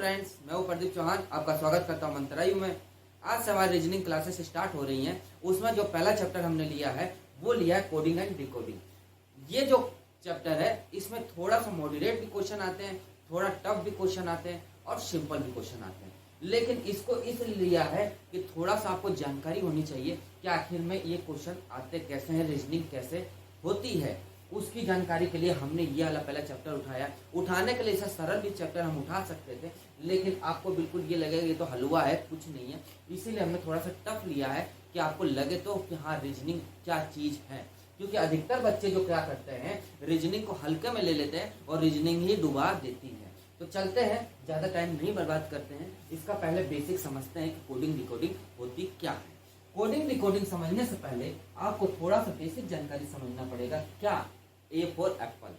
Friends, मैं हूं प्रदीप चौहान। आपका स्वागत करता हूं मंत्रायु में। आज से हमारी रीजनिंग क्लासेस स्टार्ट हो रही हैं। उसमें जो पहला चैप्टर हमने लिया है वो लिया है कोडिंग एंड डिकोडिंग। ये जो चैप्टर है इसमें थोड़ा सा मॉडरेट भी क्वेश्चन आते हैं, थोड़ा टफ भी क्वेश्चन आते हैं और सिंपल भी क्वेश्चन आते हैं। लेकिन इसको इसलिए लिया है कि थोड़ा सा आपको जानकारी होनी चाहिए कि आखिर में ये क्वेश्चन आते कैसे हैं, रीजनिंग कैसे होती है, उसकी जानकारी के लिए हमने ये वाला पहला चैप्टर उठाया। उठाने के लिए ऐसा सरल भी चैप्टर हम उठा सकते थे, लेकिन आपको बिल्कुल ये लगेगा ये तो हलवा है, कुछ नहीं है। इसीलिए हमने थोड़ा सा टफ लिया है कि आपको लगे तो कि हाँ रीजनिंग क्या चीज है। क्योंकि अधिकतर बच्चे जो क्या करते हैं, रीजनिंग को हल्के में ले लेते हैं और रीजनिंग ही डुबा देती है। तो चलते हैं, ज्यादा टाइम नहीं बर्बाद करते हैं, इसका पहले बेसिक समझते हैं कि कोडिंग डिकोडिंग होती क्या है। कोडिंग डिकोडिंग समझने से पहले आपको थोड़ा सा बेसिक जानकारी समझना पड़ेगा। क्या? ए for Apple.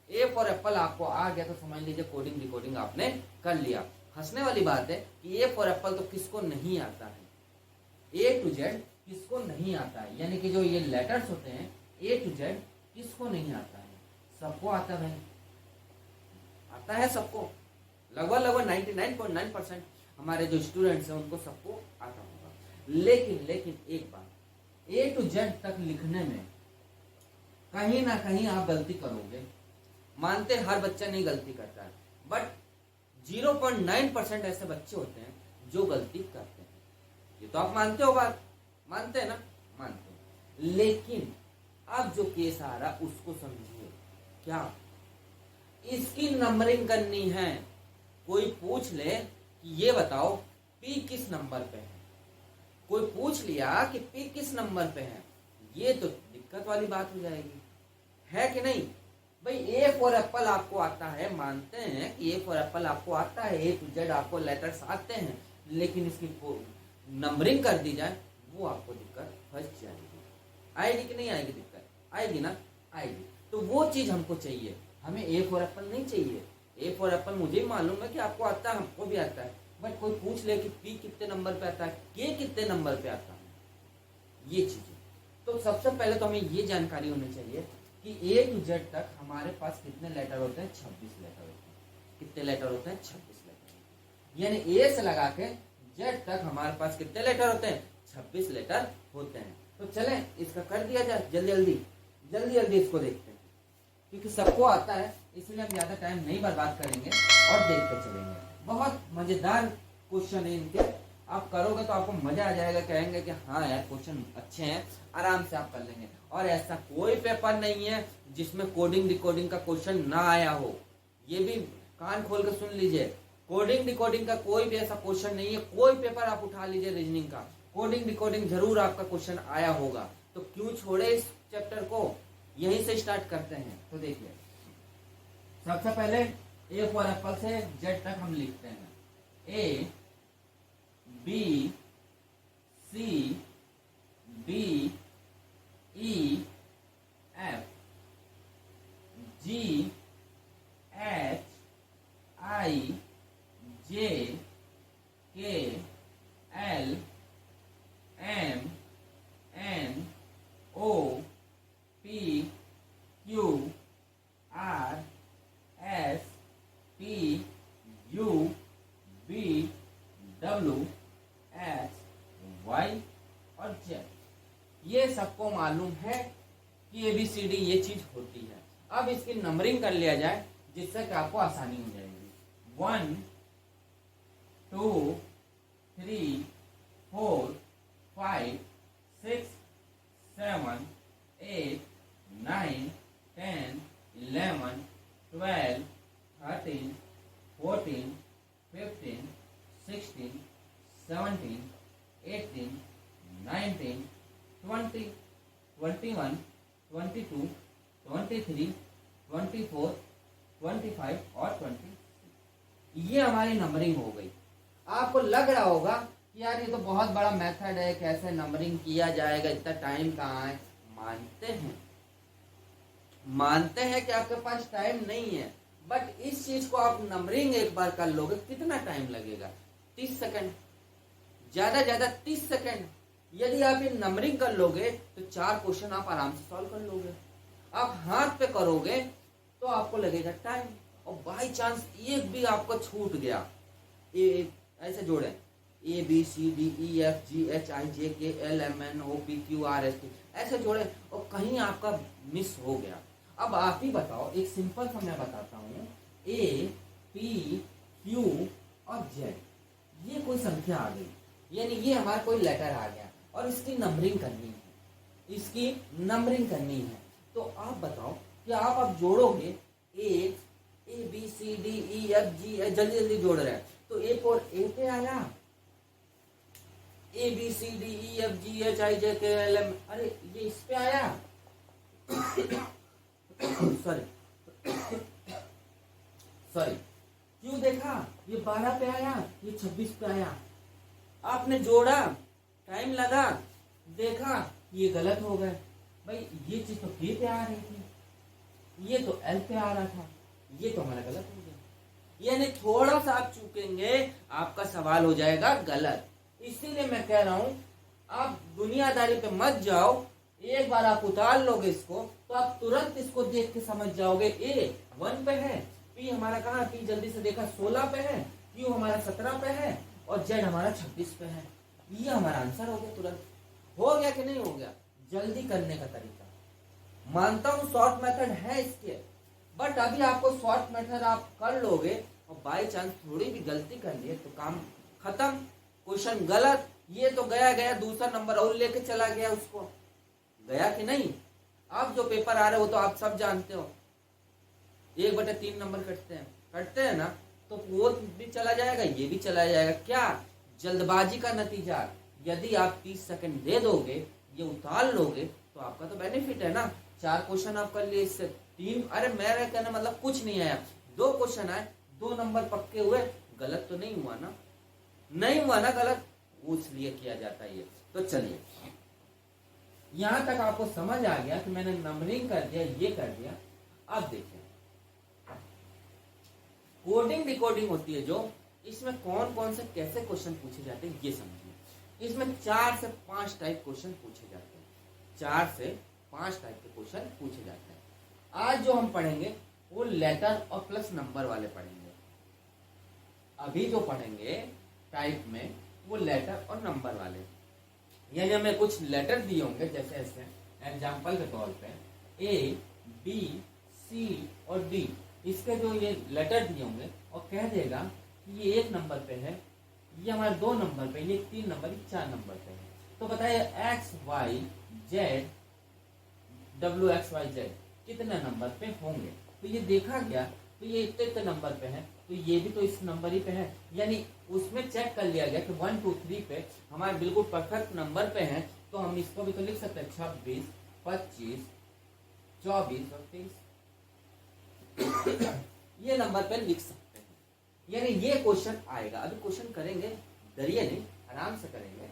A for Apple आपको आ गया तो समझ लीजिए कोडिंग डिकोडिंग आपने कर लिया। हंसने वाली बात है कि ए फॉर एप्पल तो किसको नहीं आता है, ए टू जेड किसको नहीं आता है। यानी कि जो ये लेटर्स होते हैं ए टू जेड किसको नहीं आता है? सबको आता है, आता है सबको। लगभग 99.9% हमारे जो स्टूडेंट्स हैं उनको सबको आता होगा। लेकिन एक बात, ए टू जेड तक लिखने में कहीं ना कहीं आप गलती करोगे। मानते हर बच्चा नहीं गलती करता है, बट 0.9% ऐसे बच्चे होते हैं जो गलती करते हैं। ये तो आप मानते हो, बात मानते हैं ना? मानते हैं। लेकिन अब जो केस आ रहा उसको समझिए। क्या? इसकी नंबरिंग करनी है। कोई पूछ ले कि ये बताओ पी किस नंबर पे है, कोई पूछ लिया कि पी किस नंबर पे है, ये तो दिक्कत वाली बात हो जाएगी, है कि नहीं? भाई ए फॉर एप्पल आपको आता है, मानते हैं कि ए फॉर एप्पल आपको आता है, ए टू जेड आपको लेटर्स आते हैं, लेकिन इसकी नंबरिंग कर दी जाए वो आपको दिक्कत फंस जाएगी। आएगी कि नहीं आएगी? दिक्कत आएगी ना? आएगी। तो वो चीज हमको चाहिए, हमें ए फॉर एप्पल नहीं चाहिए। ए फॉर एप्पल मुझे ही मालूम है कि आपको आता है, हमको भी आता है, बट कोई पूछ ले कि पी कितने नंबर पे आता है, के कितने नंबर पे आता है, ये चीजें। तो सबसे पहले तो हमें ये जानकारी होनी चाहिए कि ए टू जेड तक हमारे पास कितने लेटर होते हैं? 26 लेटर होते हैं। कितने लेटर होते हैं? 26 लेटर। यानी ए से लगा के जेड तक हमारे पास कितने लेटर होते हैं? 26 लेटर होते हैं। तो चले इसका कर दिया जाए, जल्दी इसको देखते हैं, क्योंकि सबको आता है, इसलिए हम ज्यादा टाइम नहीं बर्बाद करेंगे और देखते चलेंगे। बहुत मजेदार क्वेश्चन है इनके, आप करोगे तो आपको मजा आ जाएगा, कहेंगे कि हाँ यार क्वेश्चन अच्छे हैं, आराम से आप कर लेंगे। और ऐसा कोई पेपर नहीं है जिसमें कोडिंग डिकोडिंग का क्वेश्चन ना आया हो। ये भी कान खोल कर सुन लीजिए, कोडिंग डिकोडिंग का कोई भी ऐसा क्वेश्चन नहीं है। कोई पेपर आप उठा लीजिए रीजनिंग का, कोडिंग डिकोडिंग जरूर आपका क्वेश्चन आया होगा। तो क्यों छोड़े इस चैप्टर को, यहीं से स्टार्ट करते हैं। तो देखिए, सबसे पहले ए फॉर एप्पल से जेड तक हम लिखते हैं। A B C D E F G H I J K L M N O P Q R S T U B W X Y और जेड। ये सबको मालूम है कि ABCD ये चीज होती है। अब इसकी नंबरिंग कर लिया जाए जिससे कि आपको आसानी हो जाएगी। 1 2 3 4 5 6 7 8 9 10 11 12 13 14 15 16 17 18 19 20 21 22 23 24 25 और 26। ये हमारी नंबरिंग हो गई। आपको लग रहा होगा कि यार ये तो बहुत बड़ा मेथड है, कैसे नंबरिंग किया जाएगा, इतना टाइम कहाँ है। मानते हैं कि आपके पास टाइम नहीं है, बट इस चीज को आप नंबरिंग एक बार कर लोगे, कितना टाइम लगेगा? 30 सेकंड, ज्यादा 30 सेकंड। यदि आप ये नंबरिंग कर लोगे तो 4 क्वेश्चन आप आराम से सॉल्व कर लोगे। आप हाथ पे करोगे तो आपको लगेगा टाइम, और बाई चांस एक भी आपको छूट गया ए ऐसे जोड़े ABCDEFGHIJKLMNOPQRST ऐसे जोड़े और कहीं आपका मिस हो गया। अब आप ही बताओ, एक सिंपल सा मैं बताता हूँ, APQ और Z, ये कोई संख्या आ गई, यानी ये हमारा कोई लेटर आ गया और इसकी नंबरिंग करनी है, इसकी नंबरिंग करनी है। तो आप बताओ कि आप अब जोड़ोगे ABCDEFG, जल्दी जल्दी जोड़ रहे हैं, तो A पर A पे आया, ABCDEFGHIJKLM, अरे ये इस पे आया सॉरी क्यों देखा, ये 12 पे आया, ये 26 पे आया। आपने जोड़ा, टाइम लगा, देखा ये गलत हो गए। भाई ये चीज तो K पे आ रही थी, ये तो L पे आ रहा था, ये तो हमारा गलत हो गया। यानी थोड़ा सा आप चूकेंगे, आपका सवाल हो जाएगा गलत। इसीलिए मैं कह रहा हूं, आप दुनियादारी पे मत जाओ। एक बार आप उतार लोगे इसको, तो आप तुरंत इसको देख के समझ जाओगे। A 1 पे है, P हमारा कहाँ, P जल्दी से देखा 16 पे है, Q हमारा 17 पे है और Z हमारा 26 पे है। ये हमारा आंसर हो गया। तुरंत हो गया कि नहीं हो गया? जल्दी करने का तरीका मानता हूं, शॉर्ट मेथड है इसके, बट अभी आपको शॉर्ट मेथड आप कर लोगे और बाई चांस थोड़ी भी गलती कर लिए तो काम खत्म, क्वेश्चन गलत। ये तो गया गया, दूसरा नंबर और लेके चला गया, उसको गया कि नहीं? अब जो पेपर आ रहे हो तो आप सब जानते हो, 1/3 नंबर कटते हैं ना, तो वो भी चला जाएगा, ये भी चला जाएगा। क्या जल्दबाजी का नतीजा? यदि आप 30 सेकंड दे दोगे, ये उतार लोगे, तो आपका तो बेनिफिट है ना। 4 क्वेश्चन आप कर लिए, इससे 3, अरे मेरा कहना मतलब कुछ नहीं आया, 2 क्वेश्चन आए, 2 नंबर पक्के हुए। गलत तो नहीं हुआ ना? नहीं हुआ ना गलत, इसलिए किया जाता है ये। तो चलिए, यहां तक आपको समझ आ गया कि मैंने नंबरिंग कर दिया, ये कर दिया। अब देखिए, कोडिंग डिकोडिंग होती है जो, इसमें कौन कौन से कैसे क्वेश्चन पूछे जाते हैं ये समझिए। इसमें 4 से 5 टाइप क्वेश्चन पूछे जाते हैं, 4 से 5 टाइप के क्वेश्चन पूछे जाते हैं। आज जो हम पढ़ेंगे वो लेटर और प्लस नंबर वाले पढ़ेंगे। अभी जो पढ़ेंगे टाइप में वो लेटर और नंबर वाले, यानी हमें कुछ लेटर दिए होंगे, जैसे ऐसे एग्जाम्पल के तौर पे A, B, C और D, इसके जो ये लेटर दिए होंगे और कह देगा कि ये 1 नंबर पे है, ये हमारे 2 नंबर पे, ये 3 नंबर, ये 4 नंबर पे है। तो बताइए XYZ कितने नंबर पे होंगे? तो ये देखा गया, तो ये इतने नंबर पे है, तो ये भी तो इस नंबर ही पे है, यानी उसमें चेक कर लिया गया कि 1 2 3 पे हमारे बिल्कुल परफेक्ट नंबर पे है। तो हम इसको भी तो लिख सकते हैं 26, 25, 24 और 23 ये नंबर पे लिख सकते हैं, यानी ये क्वेश्चन आएगा। अभी क्वेश्चन करेंगे, डरिए नहीं, आराम से करेंगे।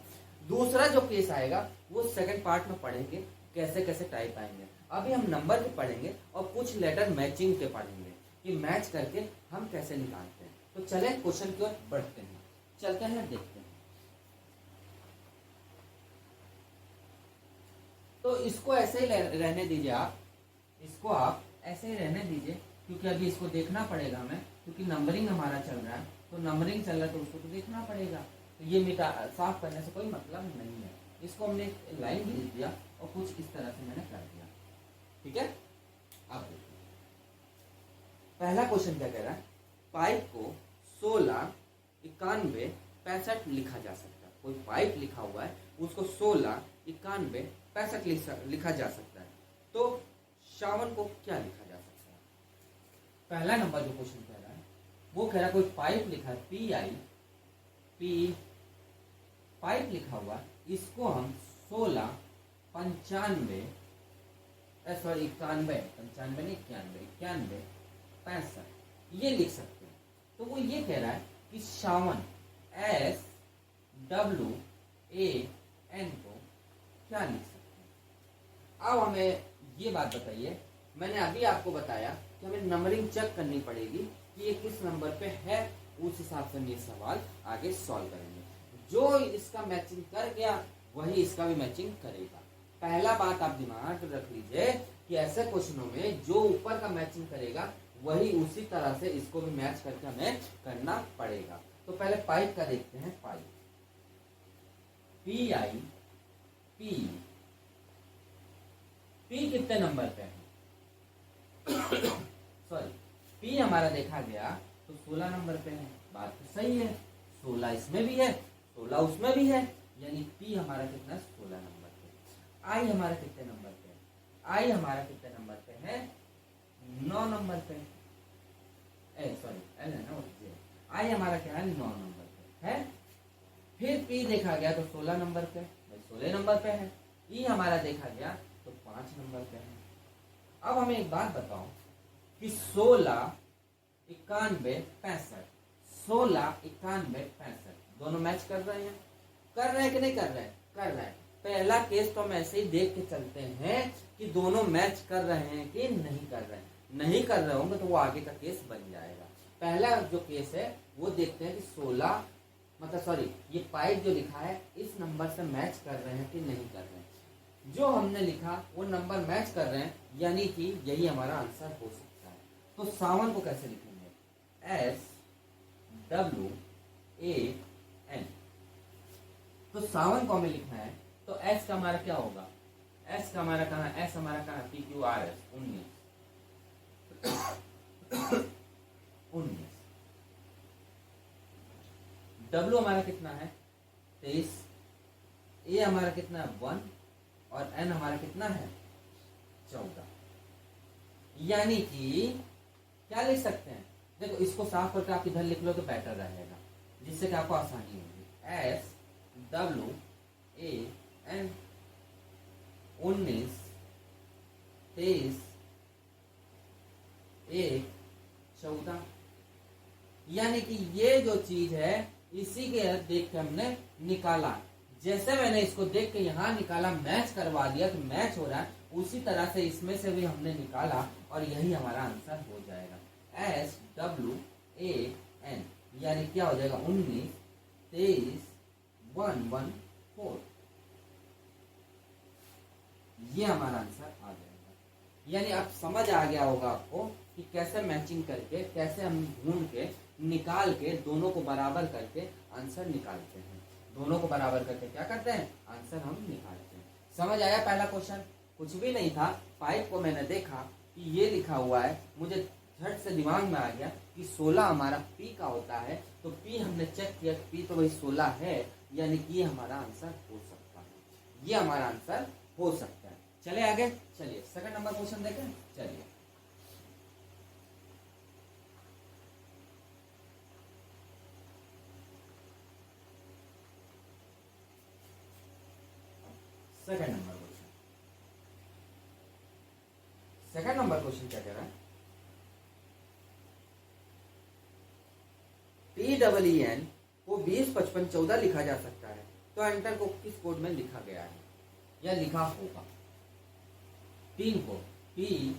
दूसरा जो केस आएगा वो सेकंड पार्ट में पढ़ेंगे, कैसे कैसे टाइप आएंगे। अभी हम नंबर के पढ़ेंगे और कुछ लेटर मैचिंग के पढ़ेंगे कि मैच करके हम कैसे निकालते हैं। तो चले क्वेश्चन की ओर बढ़ते हैं, चलते हैं, देखते हैं। तो इसको ऐसे ही रहने दीजिए, आप इसको आप ऐसे ही रहने दीजिए, क्योंकि अभी इसको देखना पड़ेगा हमें, क्योंकि नंबरिंग हमारा चल रहा है। तो नंबरिंग चल रहा है तो उसको तो देखना पड़ेगा। तो ये मिटा साफ करने से कोई मतलब नहीं है। इसको हमने एक लाइन भी लिख दिया और कुछ इस तरह से मैंने कर दिया, ठीक है। अब देखिए, पहला क्वेश्चन क्या कह रहा है, पाइप को 16, 91, 65 लिखा जा सकता है। कोई पाइप लिखा हुआ है, उसको 16, 91, 65 लिखा जा सकता है। तो शावन को क्या लिखा जा सकता है? पहला नंबर जो क्वेश्चन कह रहा है वो कह रहा है, कोई पाइप लिखा है, PI, पाइप लिखा हुआ, इसको हम 16, 95, सॉरी 91, 95 नहीं 91, 65 ये लिख सकते हैं। तो वो ये कह रहा है कि शावन SWAN को क्या लिख सकते हैं? अब हमें ये बात बताइए, मैंने अभी आपको बताया कि हमें नंबरिंग चेक करनी पड़ेगी कि ये किस नंबर पे है, उस हिसाब से हम ये सवाल आगे सॉल्व करेंगे। जो इसका मैचिंग कर गया वही इसका भी मैचिंग करेगा। पहला बात आप दिमाग में रख लीजिए कि ऐसे क्वेश्चनों में जो ऊपर का मैचिंग करेगा वही उसी तरह से इसको भी मैच करके हमें करना पड़ेगा। तो पहले पाइप का देखते हैं। पाइप PI P कितने नंबर पे है? सॉरी, P हमारा देखा गया तो 16 नंबर पे है। बात तो सही है, 16 इसमें भी है, 16 उसमें भी है, यानी P हमारा कितना 16 नंबर पे। I हमारा कितने नंबर पे है? I हमारा कितने नंबर पे है? 9 नंबर पे। सॉरी L है ना, I हमारा क्या है? 9 नंबर पे है। फिर P देखा गया तो 16 नंबर पे, 16 नंबर पे है। E हमारा देखा गया तो 5 नंबर पे है। अब हमें एक बात बताओ कि 16, 91, 65, 16, 91, 65 दोनों मैच कर रहे हैं? कर रहे हैं कि नहीं कर रहे हैं? कर रहे हैं। पहला केस तो हम ऐसे ही देख के चलते हैं कि दोनों मैच कर रहे हैं कि नहीं कर रहे हैं। नहीं कर रहे होंगे तो वो आगे का केस बन जाएगा। पहला जो केस है वो देखते हैं कि 16 मतलब सॉरी ये पाइप जो लिखा है इस नंबर से मैच कर रहे हैं कि नहीं कर रहे हैं। जो हमने लिखा वो नंबर मैच कर रहे हैं, यानी कि यही हमारा आंसर हो सकता है। तो सावन को कैसे लिखेंगे? SWAN। तो सावन को हमें लिखना है तो S का हमारा क्या होगा? S का हमारा कहाँ? S हमारा कहाँ? PQRS 19। W हमारा कितना है? 23। A हमारा कितना है? 1 और N हमारा कितना है? 14। यानी कि क्या लिख सकते हैं? देखो इसको साफ करके आप इधर लिख लो तो बेटर रहेगा, जिससे कि आपको आसानी होगी। SWAN 19, 23, 1, 14। यानी कि ये जो चीज है इसी के देख के हमने निकाला। जैसे मैंने इसको देख के यहाँ निकाला, मैच करवा दिया तो मैच हो रहा है, उसी तरह से इसमें से भी हमने निकाला और यही हमारा आंसर हो जाएगा। SWAN यानी क्या हो जाएगा? 19, 23, 114। ये हमारा आंसर आ जाएगा। यानी अब समझ आ गया होगा आपको कि कैसे मैचिंग करके, कैसे हम ढूंढ के निकाल के दोनों को बराबर करके आंसर निकालते हैं। दोनों को बराबर करके क्या करते हैं? आंसर हम निकालते हैं। समझ आया? पहला क्वेश्चन कुछ भी नहीं था। पाइप को मैंने देखा कि ये लिखा हुआ है, मुझे झट से दिमाग में आ गया कि 16 हमारा P का होता है, तो P हमने चेक किया, P तो वही 16 है, यानी कि ये हमारा आंसर हो सकता है। ये हमारा आंसर हो सकता है। चले आगे, चलिए सेकंड नंबर क्वेश्चन देखें। चलिए second number question. Second number question क्या कह रहा है? TEEN को 20, 55, 14 लिखा जा सकता है, तो एंटर को किस कोड में लिखा गया है या लिखा होगा? 3 को PEEN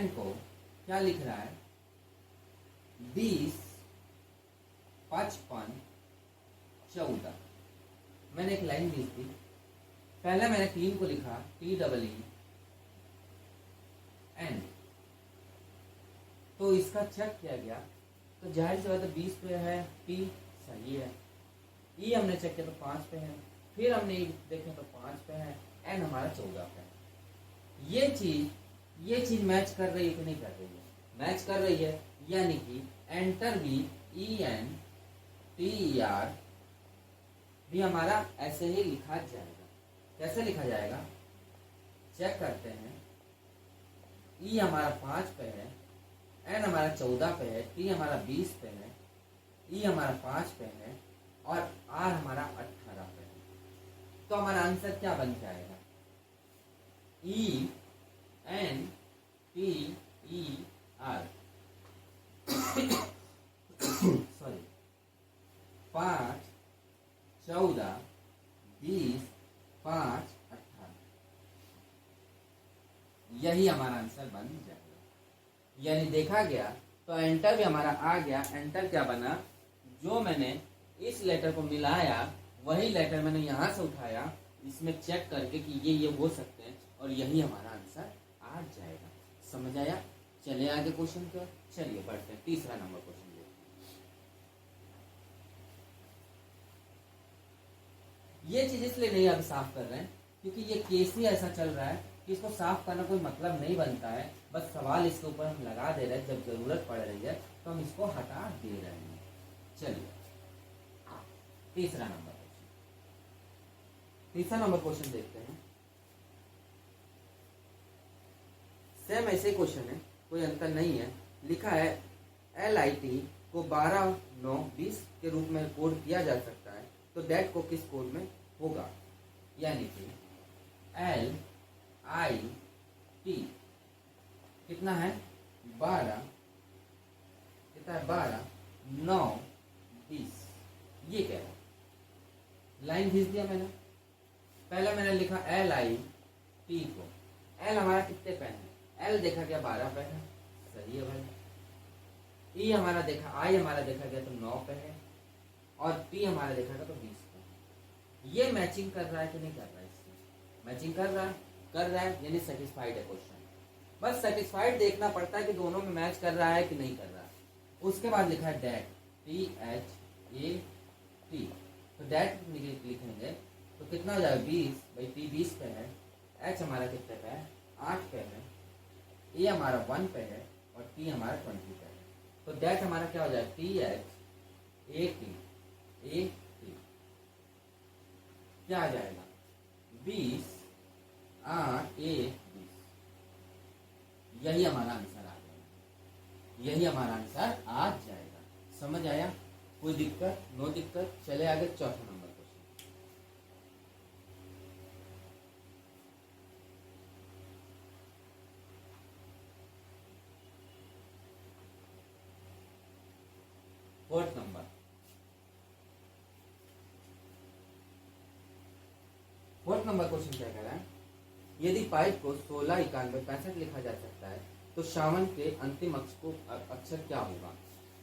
को क्या लिख रहा है? 20, 55, 14। मैंने एक लाइन दी थी, पहले मैंने 3 को लिखा TEEN, तो इसका चेक किया गया तो जाहिर सी बात है 20 पे है, P सही है। E हमने चेक किया तो 5 पे है, फिर हमने E देखा तो 5 पे है, N हमारा 14 पे है। ये चीज मैच कर रही है कि नहीं कर रही है? मैच कर रही है, यानी कि एंटर भी ENTER भी हमारा ऐसे ही लिखा जाएगा। कैसे लिखा जाएगा? चेक करते हैं। E हमारा 5 पे है, N हमारा 14 पे है, T हमारा 20 पे है, E हमारा 5 पे है और R हमारा 18 पे है। तो हमारा आंसर क्या बन जाएगा? ENTER sorry 5, 14, 20, 5, 18। यही हमारा आंसर बन जाएगा। यानी देखा गया तो एंटर भी हमारा आ गया। एंटर क्या बना? जो मैंने इस लेटर को मिलाया वही लेटर मैंने यहाँ से उठाया, इसमें चेक करके कि ये हो सकते हैं, और यही हमारा आंसर आ जाएगा। समझ आया? चलिए आगे क्वेश्चन क्या, चलिए पढ़ते हैं तीसरा नंबर क्वेश्चन देखते हैं। ये चीज इसलिए नहीं अभी साफ कर रहे हैं क्योंकि ये केस ही ऐसा चल रहा है कि इसको साफ करना कोई मतलब नहीं बनता है, बस सवाल इसके ऊपर हम लगा दे रहे हैं, जब जरूरत पड़ रही है तो हम इसको हटा दे रहे हैं। चलिए तीसरा नंबर क्वेश्चन देखते हैं। सेम ऐसे क्वेश्चन है, कोई अंतर नहीं है। लिखा है LIT को 12, 9, 20 के रूप में कोड किया जा सकता है, तो दैट को किस कोड में होगा? यानी कि LIT कितना है 12, कितना है 12, 9, 20, ये क्या है? लाइन खींच दिया मैंने। पहले मैंने लिखा LIT को, L हमारा कितने पे है? L देखा गया 12 पे है, सही है भाई। I हमारा देखा गया तो 9 पे है, और T हमारा देखा गया तो 20 पे। ये मैचिंग कर रहा है कि नहीं कर रहा है? इससे मैचिंग कर रहा है यानी सेटिस्फाइड है क्वेश्चन। बस सेटिस्फाइड देखना पड़ता है कि दोनों में मैच कर रहा है कि नहीं कर रहा है। उसके बाद लिखा है डेट, THAT, तो डेट लिखेंगे तो कितना हो जाएगा 20 भाई, T 20 पे है, H हमारा कितने पे है 8 पे है, A हमारा 1 पे है और T हमारा 20 पे है। तो डेट हमारा क्या हो जाएगा THAT, क्या आ जाएगा 20, 8, 1, 20। यही हमारा आंसर आ जाएगा। समझ आया? कोई दिक्कत? नो दिक्कत। चले आगे चौथा number question. Fourth number question क्या कह रहा है? यदि पाइप को 16, 91, 65 लिखा जा सकता है तो श्रावण के अंतिम अक्षर क्या होगा?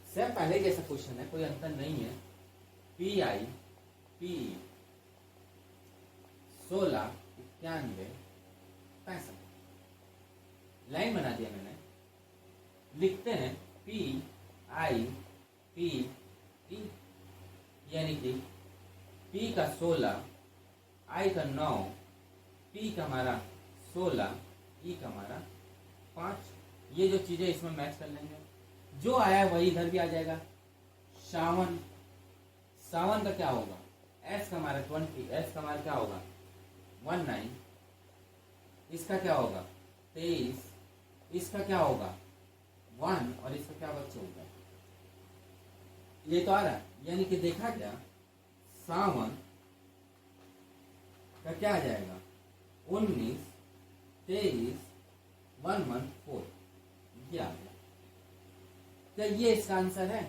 सेम पहले जैसा क्वेश्चन है, कोई अंतर नहीं है। PI, PE 16, 91, 65 लाइन बना दिया मैंने। लिखते हैं PI, PE, यानी कि P का 16, I का 9, P का हमारा 16, E का हमारा 5। ये जो चीजें इसमें मैच कर लेंगे, जो आया है वही इधर भी आ जाएगा। सावन का क्या होगा? S का हमारा 20, S का हमारा क्या होगा 19, इसका क्या होगा 23, इसका क्या होगा 1 और इसका क्या होगा 14। ये तो आ रहा है, यानी कि देखा क्या सावन का क्या आ जाएगा 19, 23, 1 month 4, ये आ गया। क्या ये इसका आंसर है?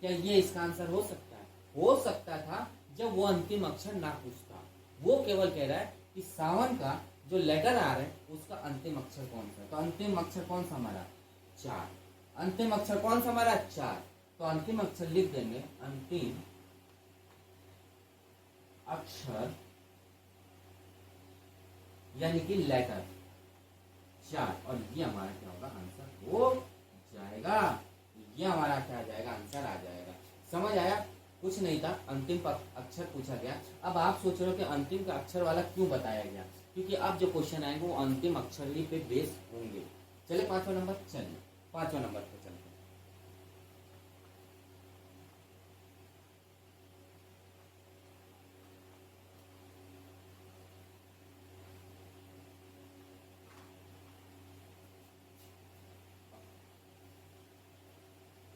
क्या ये इसका आंसर हो सकता है? हो सकता था जब वो अंतिम अक्षर ना पूछता। वो केवल कह रहा है कि सावन का जो लेटर आ रहा है उसका अंतिम अक्षर कौन सा है। तो अंतिम अक्षर कौन सा हमारा 4। अंतिम अक्षर कौन सा हमारा 4। तो अंतिम अक्षर लिख देंगे, अंतिम अक्षर यानी कि लेटर 4, और ये हमारा क्या होगा आंसर हो जाएगा। ये हमारा क्या आ जाएगा आंसर आ जाएगा। समझ आया? कुछ नहीं था, अंतिम अक्षर पूछा गया। अब आप सोच रहे हो कि अंतिम का अक्षर वाला क्यों बताया गया? क्योंकि अब जो क्वेश्चन आएंगे वो अंतिम अक्षर ही पे बेस होंगे। चलिए 5वां नंबर, चलिए 5वां नंबर पे चलते हैं।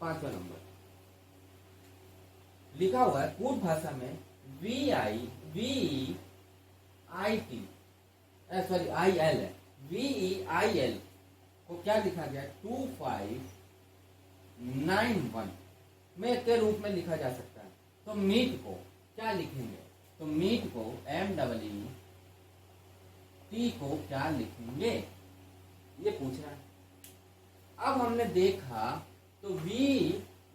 पांचवा नंबर लिखा हुआ है कूट भाषा में IL है, VEIL को क्या लिखा गया 2591 में के रूप में लिखा जा सकता है। तो मीट को क्या लिखेंगे? तो मीट को MEET को क्या लिखेंगे ये पूछ रहा है। अब हमने देखा तो V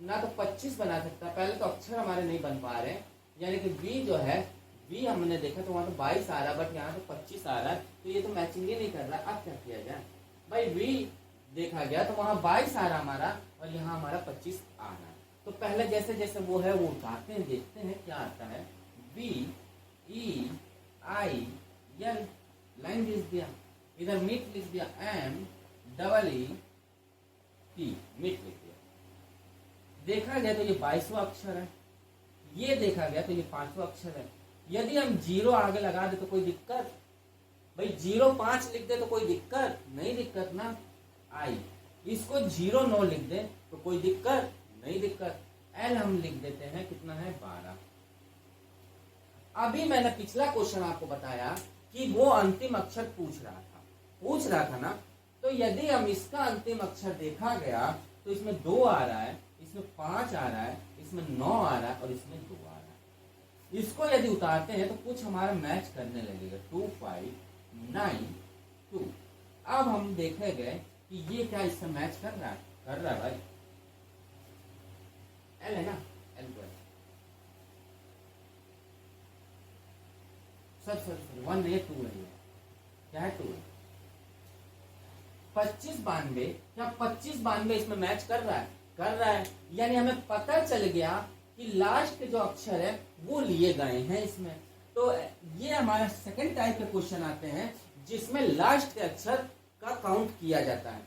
ना तो 25 बना सकता है, पहले तो अक्षर हमारे नहीं बन पा रहे, यानी कि V जो है V हमने देखा तो वहां तो 22 आ रहा, बट यहाँ तो 25 आ रहा है, तो ये तो मैचिंग ही नहीं कर रहा। अब क्या किया जाए भाई? देखा गया तो वहां 22 आ रहा हमारा और यहाँ हमारा 25 आ रहा है। तो पहले जैसे जैसे वो है वो उठाते हैं, देखते हैं क्या आता है। B E I L, line लिख दिया, इधर मीट लिख दिया, M double E T, meat लिख दिया। देखा गया तो ये 22वां अक्षर है, ये देखा गया तो ये 5वां अक्षर है। यदि हम 0 आगे लगा दे तो कोई दिक्कत? भाई 05 लिख दे तो कोई दिक्कत नहीं, दिक्कत ना आई। इसको 09 लिख दे तो कोई दिक्कत नहीं, दिक्कत। एल हम लिख देते हैं, कितना है 12। अभी मैंने पिछला क्वेश्चन आपको बताया कि वो अंतिम अक्षर पूछ रहा था ना। तो यदि हम इसका अंतिम अक्षर देखा गया तो इसमें 2 आ रहा है, इसमें 5 आ रहा है, इसमें 9 आ रहा है और इसमें 2 आ रहा है। इसको यदि उतारते हैं तो कुछ हमारा मैच करने लगेगा, 2 5 9 2। अब हम देखेंगे कि ये क्या इससे मैच कर रहा है भाई। एल है ना, एल को सर 1 है, 2 है, क्या है 2 है। 25 92, क्या 25 92 इसमें मैच कर रहा है। यानी हमें पता चल गया कि लास्ट के जो अक्षर है वो लिए गए हैं इसमें। तो ये हमारा सेकंड टाइप के क्वेश्चन आते हैं जिसमें लास्ट के अक्षर का काउंट किया जाता है।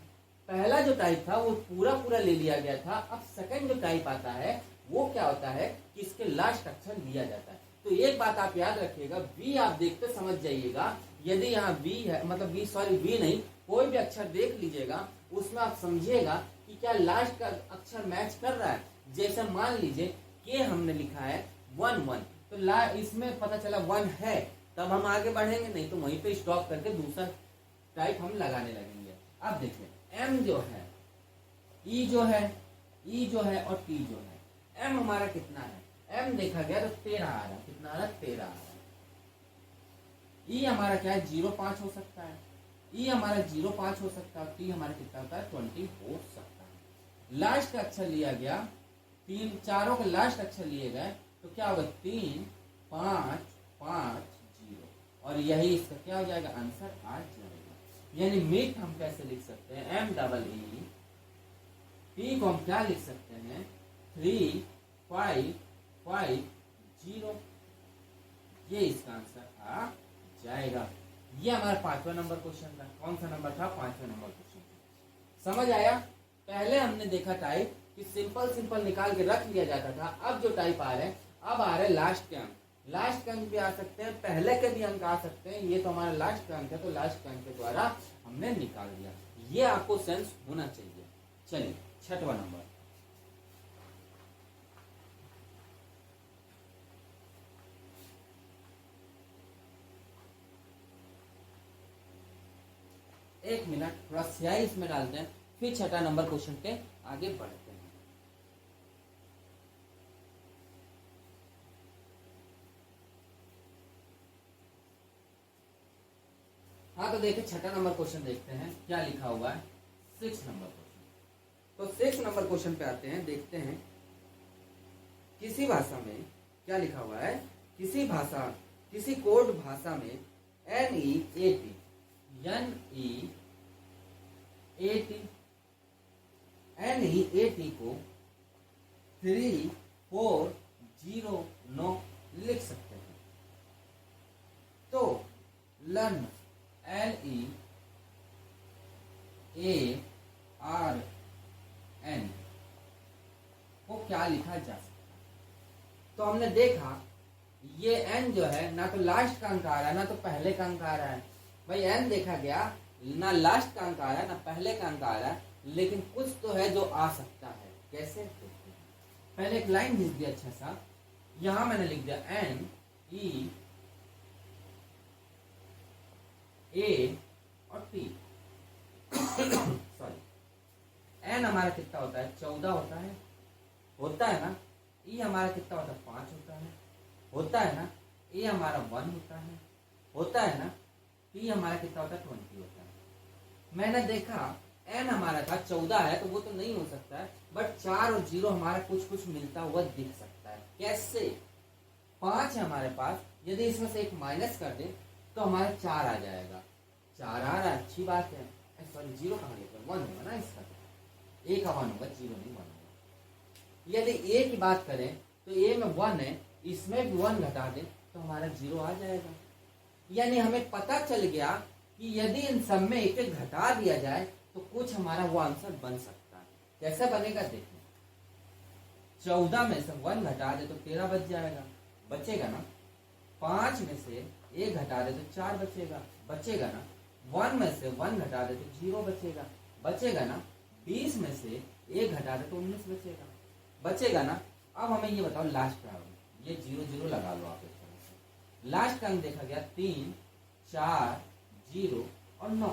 पहला जो टाइप था वो पूरा ले लिया गया था। अब सेकंड जो टाइप आता है वो क्या होता है कि इसके लास्ट अक्षर लिया जाता है। तो एक बात आप याद रखिएगा, बी आप देखते समझ जाइएगा। यदि यहाँ बी है, मतलब बी नहीं, कोई भी अक्षर देख लीजिएगा उसमें आप समझिएगा कि क्या लास्ट का अक्षर मैच कर रहा है। जैसे मान लीजिए के हमने लिखा है 1 1, तो इसमें पता चला 1 है, तब हम आगे बढ़ेंगे, नहीं तो वहीं पे स्टॉप करके दूसरा टाइप हम लगाने लगेंगे। अब देखिए एम जो है, ई जो है और टी जो है। एम हमारा कितना है? एम देखा गया तो 13 आ रहा है, कितना आ रहा है? 13 आ रहा है। ई हमारा क्या है? 05 हो सकता है, ई हमारा 05 हो सकता है, टी हमारा कितना होता है? 20 हो सकता है। लास्ट का अक्षर लिया गया, 3 चारों के लास्ट अक्षर लिए गए तो क्या होगा? 3 5 5 0, और यही इसका क्या हो जाएगा? आंसर आ जाएगा। यानी मीट हम कैसे लिख सकते हैं? M double E. टी को हम क्या लिख सकते हैं? 3 5 5 0, ये इसका आंसर आ जाएगा। ये हमारा 5वां नंबर क्वेश्चन था। कौन सा नंबर था? 5वां नंबर क्वेश्चन। समझ आया? पहले हमने देखा टाइप कि सिंपल निकाल के रख लिया जाता था। अब जो टाइप आ रहे हैं, अब आ रहे लास्ट के अंक। लास्ट के अंक भी आ सकते हैं, पहले के भी अंक आ सकते हैं। ये तो हमारा लास्ट का अंक है, तो लास्ट के अंक के द्वारा हमने निकाल दिया। ये आपको सेंस होना चाहिए। चलिए 6वां नंबर, एक मिनट थोड़ा स्याही इसमें डालते हैं, फिर 6वां नंबर क्वेश्चन पे आगे बढ़ते हैं। हाँ तो देखिए 6वां नंबर क्वेश्चन देखते हैं क्या लिखा हुआ है। 6 नंबर क्वेश्चन, तो 6 नंबर क्वेश्चन पे आते हैं, देखते हैं। किसी भाषा में क्या लिखा हुआ है? किसी कोड भाषा में NEAT को 3 4 0 9 लिख सकते हैं। तो लर्न LEARN को क्या लिखा जा सकता है? तो हमने देखा ये n जो है ना तो लास्ट का अंक आ रहा है ना तो पहले का अंक आ रहा है। भाई n देखा गया ना लास्ट का अंक आ रहा है ना पहले का अंक आ रहा है, लेकिन कुछ तो है जो आ सकता है। कैसे? पहले एक लाइन लिख दिया अच्छा सा, यहां मैंने लिख दिया NEA और T। सॉरी, n हमारा कितना होता है? 14 होता है ना। E हमारा कितना होता है? 5 होता है ना। A हमारा 1 होता है ना। T हमारा कितना होता है? 20 होता है। मैंने देखा n हमारा था 14 है तो वो तो नहीं हो सकता है, बट 4 और 0 हमारा कुछ मिलता हुआ दिख सकता है। कैसे? 5 है हमारे पास, यदि इसमें से एक माइनस कर दे तो हमारा 4 आ जाएगा। 4 आ रहा है, अच्छी बात है। सॉरी जीरो कहाँ लेकर, वन होगा ना इसका, ए का वन होगा, जीरो नहीं वन होगा। यदि ए की बात करें तो ए में वन है, इसमें भी वन घटा दें तो हमारा जीरो आ जाएगा। यानी हमें पता चल गया कि यदि इन सब में एक एक घटा दिया जाए तो कुछ हमारा वो आंसर बन सकता है। कैसे बनेगा देखिए, 14 में से 1 घटा दे तो 13 बच जाएगा, बचेगा ना। 5 में से 1 घटा दे तो 4 बचेगा, बचेगा ना। 1 में से 1 घटा दे तो 0 बचेगा, बचेगा ना। 20 में से 1 घटा दे तो 19 बचेगा, बचेगा ना। अब हमें ये बताओ लास्ट का, ये 0 0 लगा लो आप इस तरह से। लास्ट का अंक देखा गया 3 4 0 और 9,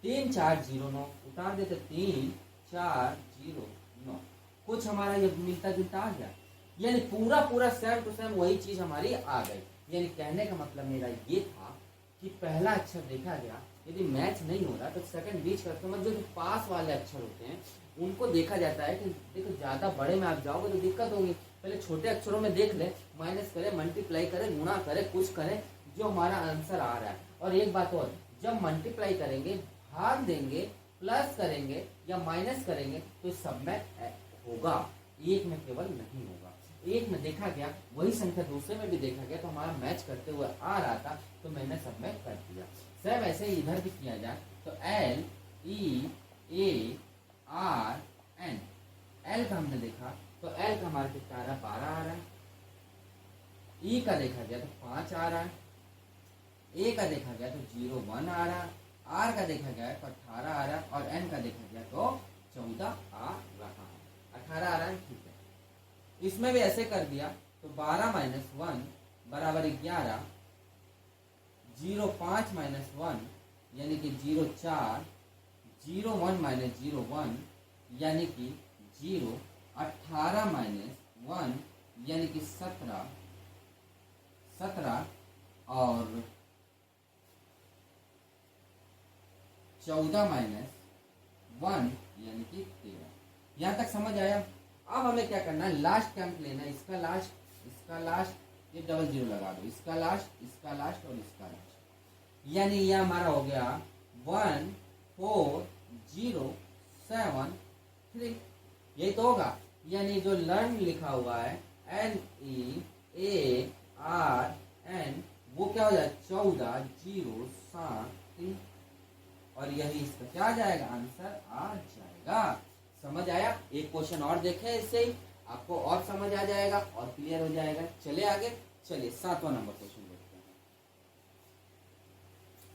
3 4 0 9 उतार देते, 3 4 0 9, कुछ हमारा ये मिलता जुलता आ गया। यानी पूरा पूरा सेम टू सेम वही चीज हमारी आ गई। यानी कहने का मतलब मेरा ये था कि पहला अक्षर देखा गया, यदि मैच नहीं हो रहा तो सेकंड बीच का मतलब जो पास वाले अक्षर होते हैं उनको देखा जाता है कि देखो ज्यादा बड़े में आप जाओगे तो दिक्कत होगी, पहले छोटे अक्षरों में देख ले, माइनस करे, मल्टीप्लाई करे, गुणा करे, कुछ करे, जो हमारा आंसर आ रहा है। और एक बात और, जब मल्टीप्लाई करेंगे, भाग देंगे, प्लस करेंगे या माइनस करेंगे तो सब में होगा, एक में केवल नहीं होगा। एक में देखा गया वही संख्या दूसरे में भी देखा गया तो हमारा मैच करते हुए आ रहा था तो मैंने सब में कर दिया। सब ऐसे इधर भी किया जाए तो L E A R N, L का हमने देखा तो L का हमारा कितना आ रहा है, 12 आ रहा है। E का देखा गया तो 5 आ रहा है। A का देखा गया तो 0 1 आ रहा है। R का देखा गया तो 18 आ रहा है और N का देखा गया तो 14 आ रहा है, 18 आ रहा है। ठीक है, इसमें भी ऐसे कर दिया तो 12 - 1 बराबर 11, 0 5 - 1 यानी कि 0 4, 0 1 - 0 1 यानी कि 0, 18 - 1 यानी कि 17 और 14 - 1 यानी कि 13। यहाँ तक समझ आया। अब हमें क्या करना है, लास्ट का अंक लेना है, इसका लास्ट, ये डबल 0 लगा दो, इसका लास्ट और इसका लास्ट। यानी ये हमारा हो गया 1 4 0 7 3, यही तो होगा। यानी जो लर्न लिखा हुआ है LEARN वो क्या हो जाए 14 0 7 3, और यही इसका क्या आ जाएगा, आंसर आ जाएगा। समझ आया। एक क्वेश्चन और देखें, इससे ही आपको और समझ आ जाएगा और क्लियर हो जाएगा। चलिए आगे, चलिए 7वां नंबर क्वेश्चन देखते हैं।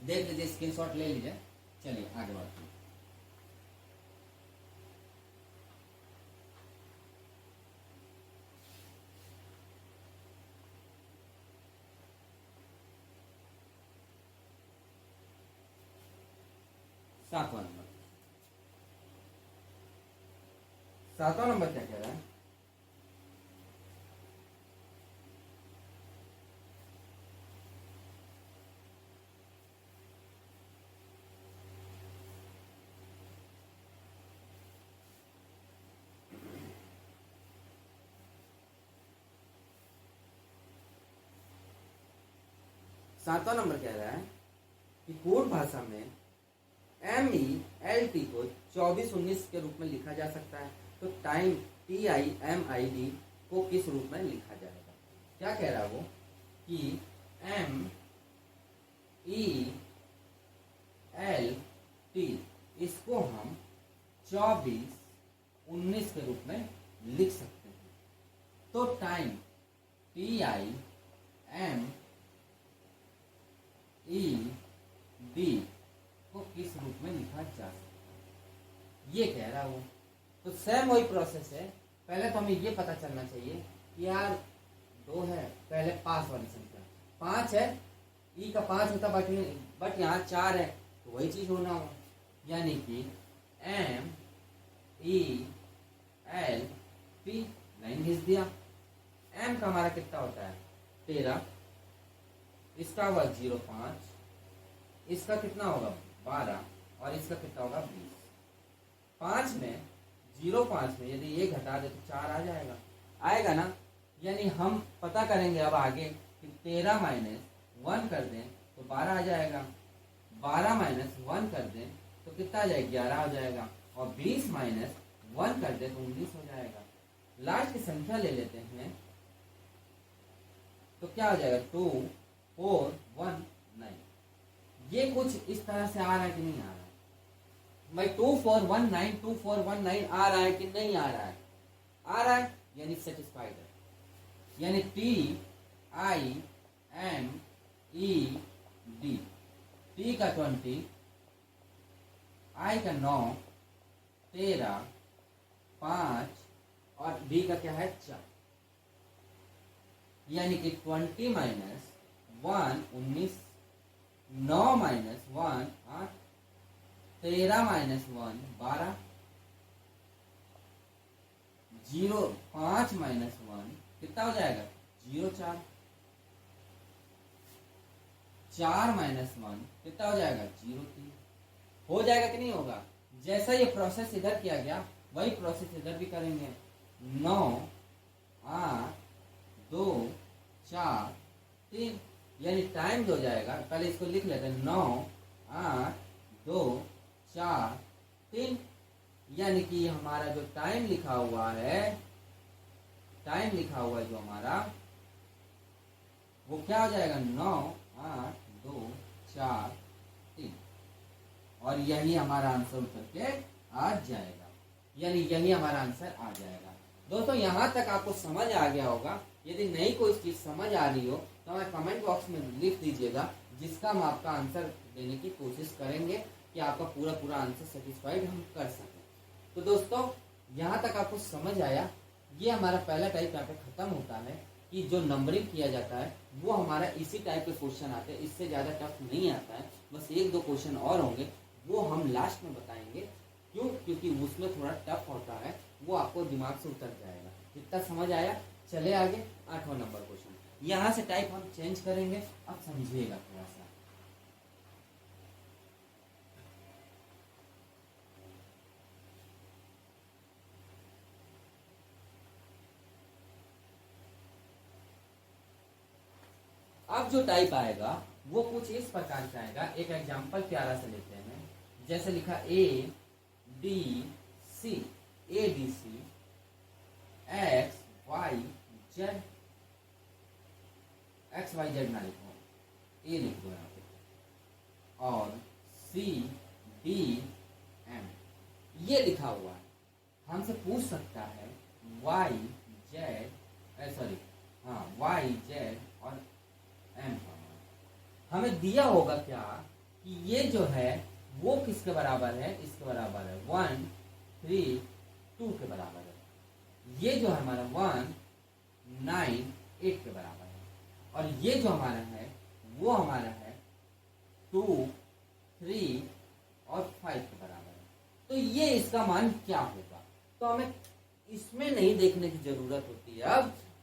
देख लीजिए, स्क्रीनशॉट ले लीजिए। चलिए आगे बढ़ते हैं। सातवां नंबर क्या कह रहा है, सातवां नंबर कह रहा है कि कोड भाषा में MELT को 24-19 के रूप में लिखा जा सकता है, तो टाइम TIMID को किस रूप में लिखा जाएगा। क्या कह रहा है वो कि MELT इसको हम 24-19 के रूप में लिख सकते हैं। तो टाइम TIMED को किस रूप में लिखा जा सकता है, ये कह रहा वो। तो सेम वही प्रोसेस है। पहले तो हमें ये पता चलना चाहिए कि यार 2 है, पहले पास वाली संख्या 5 है, ई का 5 होता बट यहाँ 4 है, तो वही चीज होना हो। यानी कि MELT लाइन खींच दिया। M का हमारा कितना होता है 13, इसका होगा 0.5, इसका कितना होगा 12 और इसका कितना होगा 20। 5 में 0.5 में यदि ये घटा दे तो 4 आ जाएगा, आएगा ना। यानी हम पता करेंगे अब आगे कि 13 - 1 कर दें तो 12 आ जाएगा, 12 - 1 कर दें तो कितना आ जाएगा 11 हो जाएगा, और 20 माइनस 1 कर दे तो 19 हो जाएगा। लास्ट की संख्या ले लेते हैं तो क्या हो जाएगा 2 4 1 9। ये कुछ इस तरह से आ रहा है कि नहीं आ रहा है भाई? 2419 2419 आ रहा है कि नहीं आ रहा है? आ रहा है, यानी सेटिस्फाइड है। यानी TIMED, T का 20, I का 9, 13, 5 और D का क्या है 4। यानी कि 20 माइनस 1 19, 9 माइनस 1 8, 13 माइनस 1 12, 0 5 माइनस 1 कितना हो जाएगा 0 4, 4 माइनस 1 कितना हो जाएगा 0 3। हो जाएगा कि नहीं होगा? जैसा ये प्रोसेस इधर किया गया वही प्रोसेस इधर भी करेंगे। 9 8 2 4 3, यानी टाइम जो जाएगा, पहले इसको लिख लेते हैं 9 8 2 4 3, यानी कि हमारा जो टाइम लिखा हुआ है, टाइम लिखा हुआ है जो हमारा, वो क्या हो जाएगा 9 8 2 4 3, और यही हमारा आंसर उतर के आ जाएगा। यानी यही हमारा आंसर आ जाएगा। दोस्तों यहाँ तक आपको समझ आ गया होगा। यदि नई कोई चीज समझ आ रही हो तो हमें कमेंट बॉक्स में लिख दीजिएगा, जिसका हम आपका आंसर देने की कोशिश करेंगे कि आपका पूरा आंसर सेटिस्फाइड हम कर सकें। तो दोस्तों यहाँ तक आपको समझ आया। ये हमारा पहला टाइप यहाँ पे खत्म होता है कि जो नंबरिंग किया जाता है वो हमारा इसी टाइप के क्वेश्चन आते हैं, इससे ज़्यादा टफ नहीं आता है। बस 1-2 क्वेश्चन और होंगे, वो हम लास्ट में बताएंगे। क्यों? क्योंकि उसमें थोड़ा टफ होता है, वो आपको दिमाग से उतर जाएगा। इतना समझ आया? चले आगे 8वां नंबर क्वेश्चन। यहाँ से टाइप हम चेंज करेंगे, अब समझिएगा थोड़ा सा। अब जो टाइप आएगा वो कुछ इस प्रकार का आएगा। एक एग्जांपल प्यारा से लेते हैं। जैसे लिखा ADC, ADC XYZ, XYZ ना लिखो, A लिख दो यहाँ पे, और CDM ये लिखा हुआ है। हमसे पूछ सकता है YZ और M। हमें दिया होगा क्या कि ये जो है वो किसके बराबर है? इसके बराबर है 1 3 2 के बराबर है। ये जो है हमारा 1 9 8 के बराबर है, और ये जो हमारा है वो हमारा है 2 3 और 5 के बराबर है। तो ये इसका मान क्या होगा? तो हमें इसमें नहीं देखने की जरूरत होती है।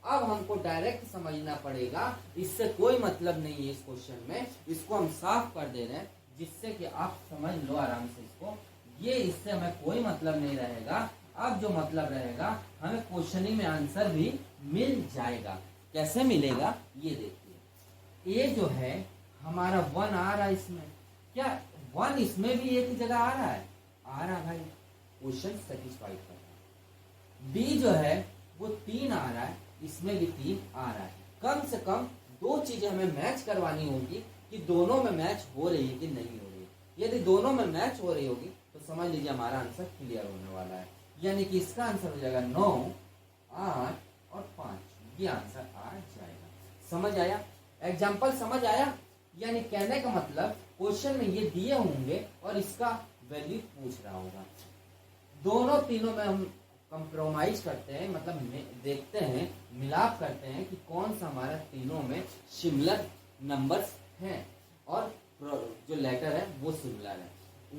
अब हमको डायरेक्ट समझना पड़ेगा। इससे कोई मतलब नहीं है इस क्वेश्चन में, इसको हम साफ कर दे रहे हैं जिससे कि आप समझ लो आराम से इसको। ये इससे हमें कोई मतलब नहीं रहेगा। अब जो मतलब रहेगा, हमें क्वेश्चनिंग में आंसर भी मिल जाएगा। कैसे मिलेगा ये देखिए। ये जो है हमारा 1 आ रहा है इसमें, क्या 1 इसमें भी एक ही जगह आ रहा है? आ रहा भाई, क्वेश्चन सेटिस्फाइड कर रहा है। बी जो है वो 3 आ रहा है, इसमें भी 3 आ रहा है। कम से कम 2 चीजें हमें मैच करवानी होगी कि दोनों में मैच हो रही है कि नहीं हो रही है। यदि दोनों में मैच हो रही होगी तो समझ लीजिए हमारा आंसर क्लियर होने वाला है। यानी कि इसका आंसर हो जाएगा 9 8 और 5। ये आंसर आ जाएगा। समझ आया? एग्जाम्पल समझ आया? यानी कहने का मतलब क्वेश्चन में ये दिए होंगे और इसका वैल्यू पूछ रहा होगा। दोनों तीनों में हम कंप्रोमाइज करते हैं, मतलब देखते हैं, मिलाप करते हैं कि कौन सा हमारा तीनों में सिमिलर नंबर्स हैं और जो लेटर है वो सिमिलर है।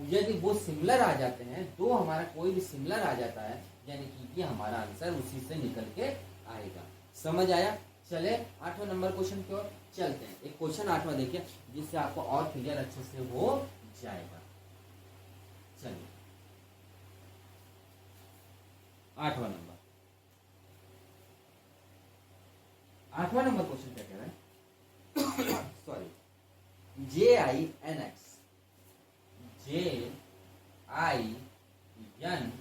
यदि वो सिमिलर आ जाते हैं, दो हमारा कोई भी सिमिलर आ जाता है, यानी कि ये हमारा आंसर उसी से निकल के आएगा। समझ आया? चले 8वां नंबर क्वेश्चन की ओर चलते हैं। एक क्वेश्चन 8वां देखिए जिससे आपको और क्लियर अच्छे से हो जाएगा। चलिए 8वां नंबर क्वेश्चन क्या कह रहा है? Sorry, JINX I N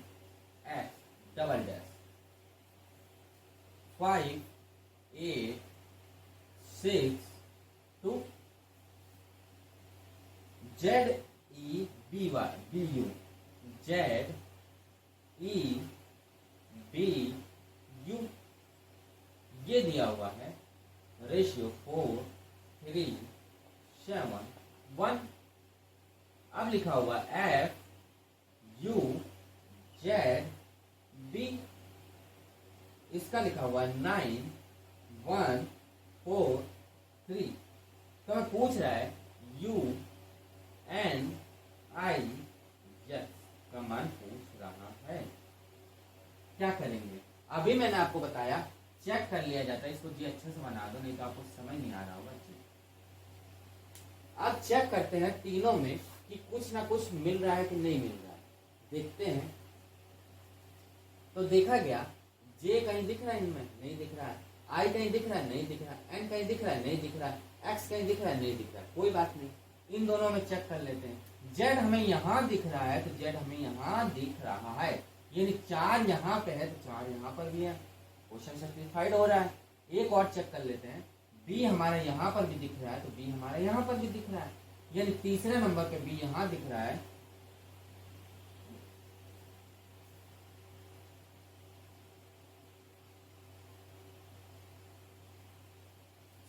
X double dash 5 8 6 2 Z E B Y B U Z E B U ये दिया हुआ है रेशियो 4 3 7 1। अब लिखा हुआ एफ यू जेड बी, इसका लिखा हुआ 9 1 4 3। तो हमें पूछ रहा है यू एन आई एस का मान पूछ रहा है। क्या करेंगे? अभी मैंने आपको बताया चेक कर लिया जाता है, इसको जी अच्छे से बना दो नहीं तो आपको समझ नहीं आ रहा होगा। अब चेक करते हैं तीनों में कि कुछ ना कुछ मिल रहा है कि नहीं मिल रहा है। देखते हैं तो देखा गया जे कहीं दिख रहा है, इनमें नहीं दिख रहा है, आई कहीं दिख रहा है नहीं दिख रहा है, एन कहीं दिख रहा है नहीं दिख रहा है, एक्स कहीं दिख रहा है नहीं दिख रहा है। कोई बात नहीं, इन दोनों में चेक कर लेते हैं। जेड हमें यहाँ दिख रहा है तो जेड हमें यहाँ दिख रहा है, यानी 4 यहाँ पे है तो 4 यहाँ पर भी है, क्वेश्चन सेटिस्फाइड हो रहा है। एक और चेक कर लेते हैं, बी हमारे यहाँ पर भी दिख रहा है तो बी हमारे यहाँ पर भी दिख रहा है, यानी तीसरे नंबर पे बी यहाँ दिख रहा है।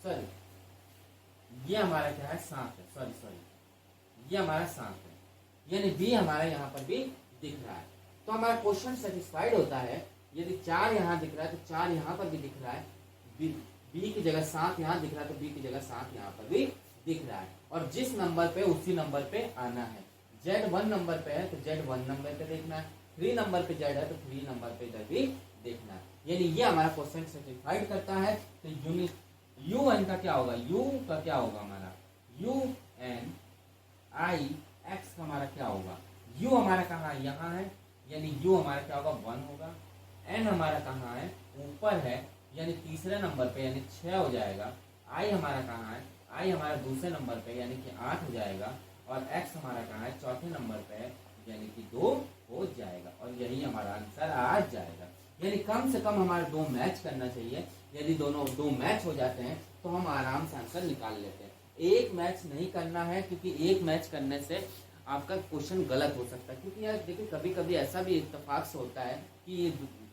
सॉरी, ये हमारा क्या है? 7 है। सॉरी, ये हमारा 7 है, यानी बी हमारे यहाँ पर भी दिख रहा है। तो हमारा क्वेश्चन सेटिस्फाइड होता है। यदि 4 यहाँ दिख रहा है तो 4 यहाँ पर भी दिख रहा है, बी की जगह 7 यहाँ दिख रहा है तो बी की जगह 7 यहाँ पर भी दिख रहा है। और जिस नंबर पे उसी नंबर पे आना है। जेड 1 नंबर पे है तो जेड 1 नंबर पे देखना है, 3 नंबर पे जेड है तो 3 नंबर पे इधर भी देखना है, यानी ये हमारा क्वेश्चन सेटिस्फाइड करता है। तो यूनिट यू एन का क्या होगा? यू का क्या होगा हमारा? यू एन आई एक्स का हमारा क्या होगा? यू हमारा कहाँ है? यहाँ है, यानी यू हमारा क्या होगा? 1 होगा। एन हमारा कहाँ है? ऊपर है, यानी तीसरे नंबर पे, यानी 6 हो जाएगा। आई हमारा कहाँ है? आई हमारा दूसरे नंबर पे, यानी कि 8 हो जाएगा। और एक्स हमारा कहाँ है? चौथे नंबर पे, यानी कि 2 हो जाएगा। और यही हमारा आंसर आ जाएगा। यानी कम से कम हमारा 2 मैच करना चाहिए। यदि दोनों 2 मैच हो जाते हैं तो हम आराम से आंसर निकाल लेते हैं। एक मैच नहीं करना है, क्योंकि एक मैच करने से आपका क्वेश्चन गलत हो सकता है। क्योंकि यार देखिए, कभी कभी ऐसा भी इत्तेफाक से होता है कि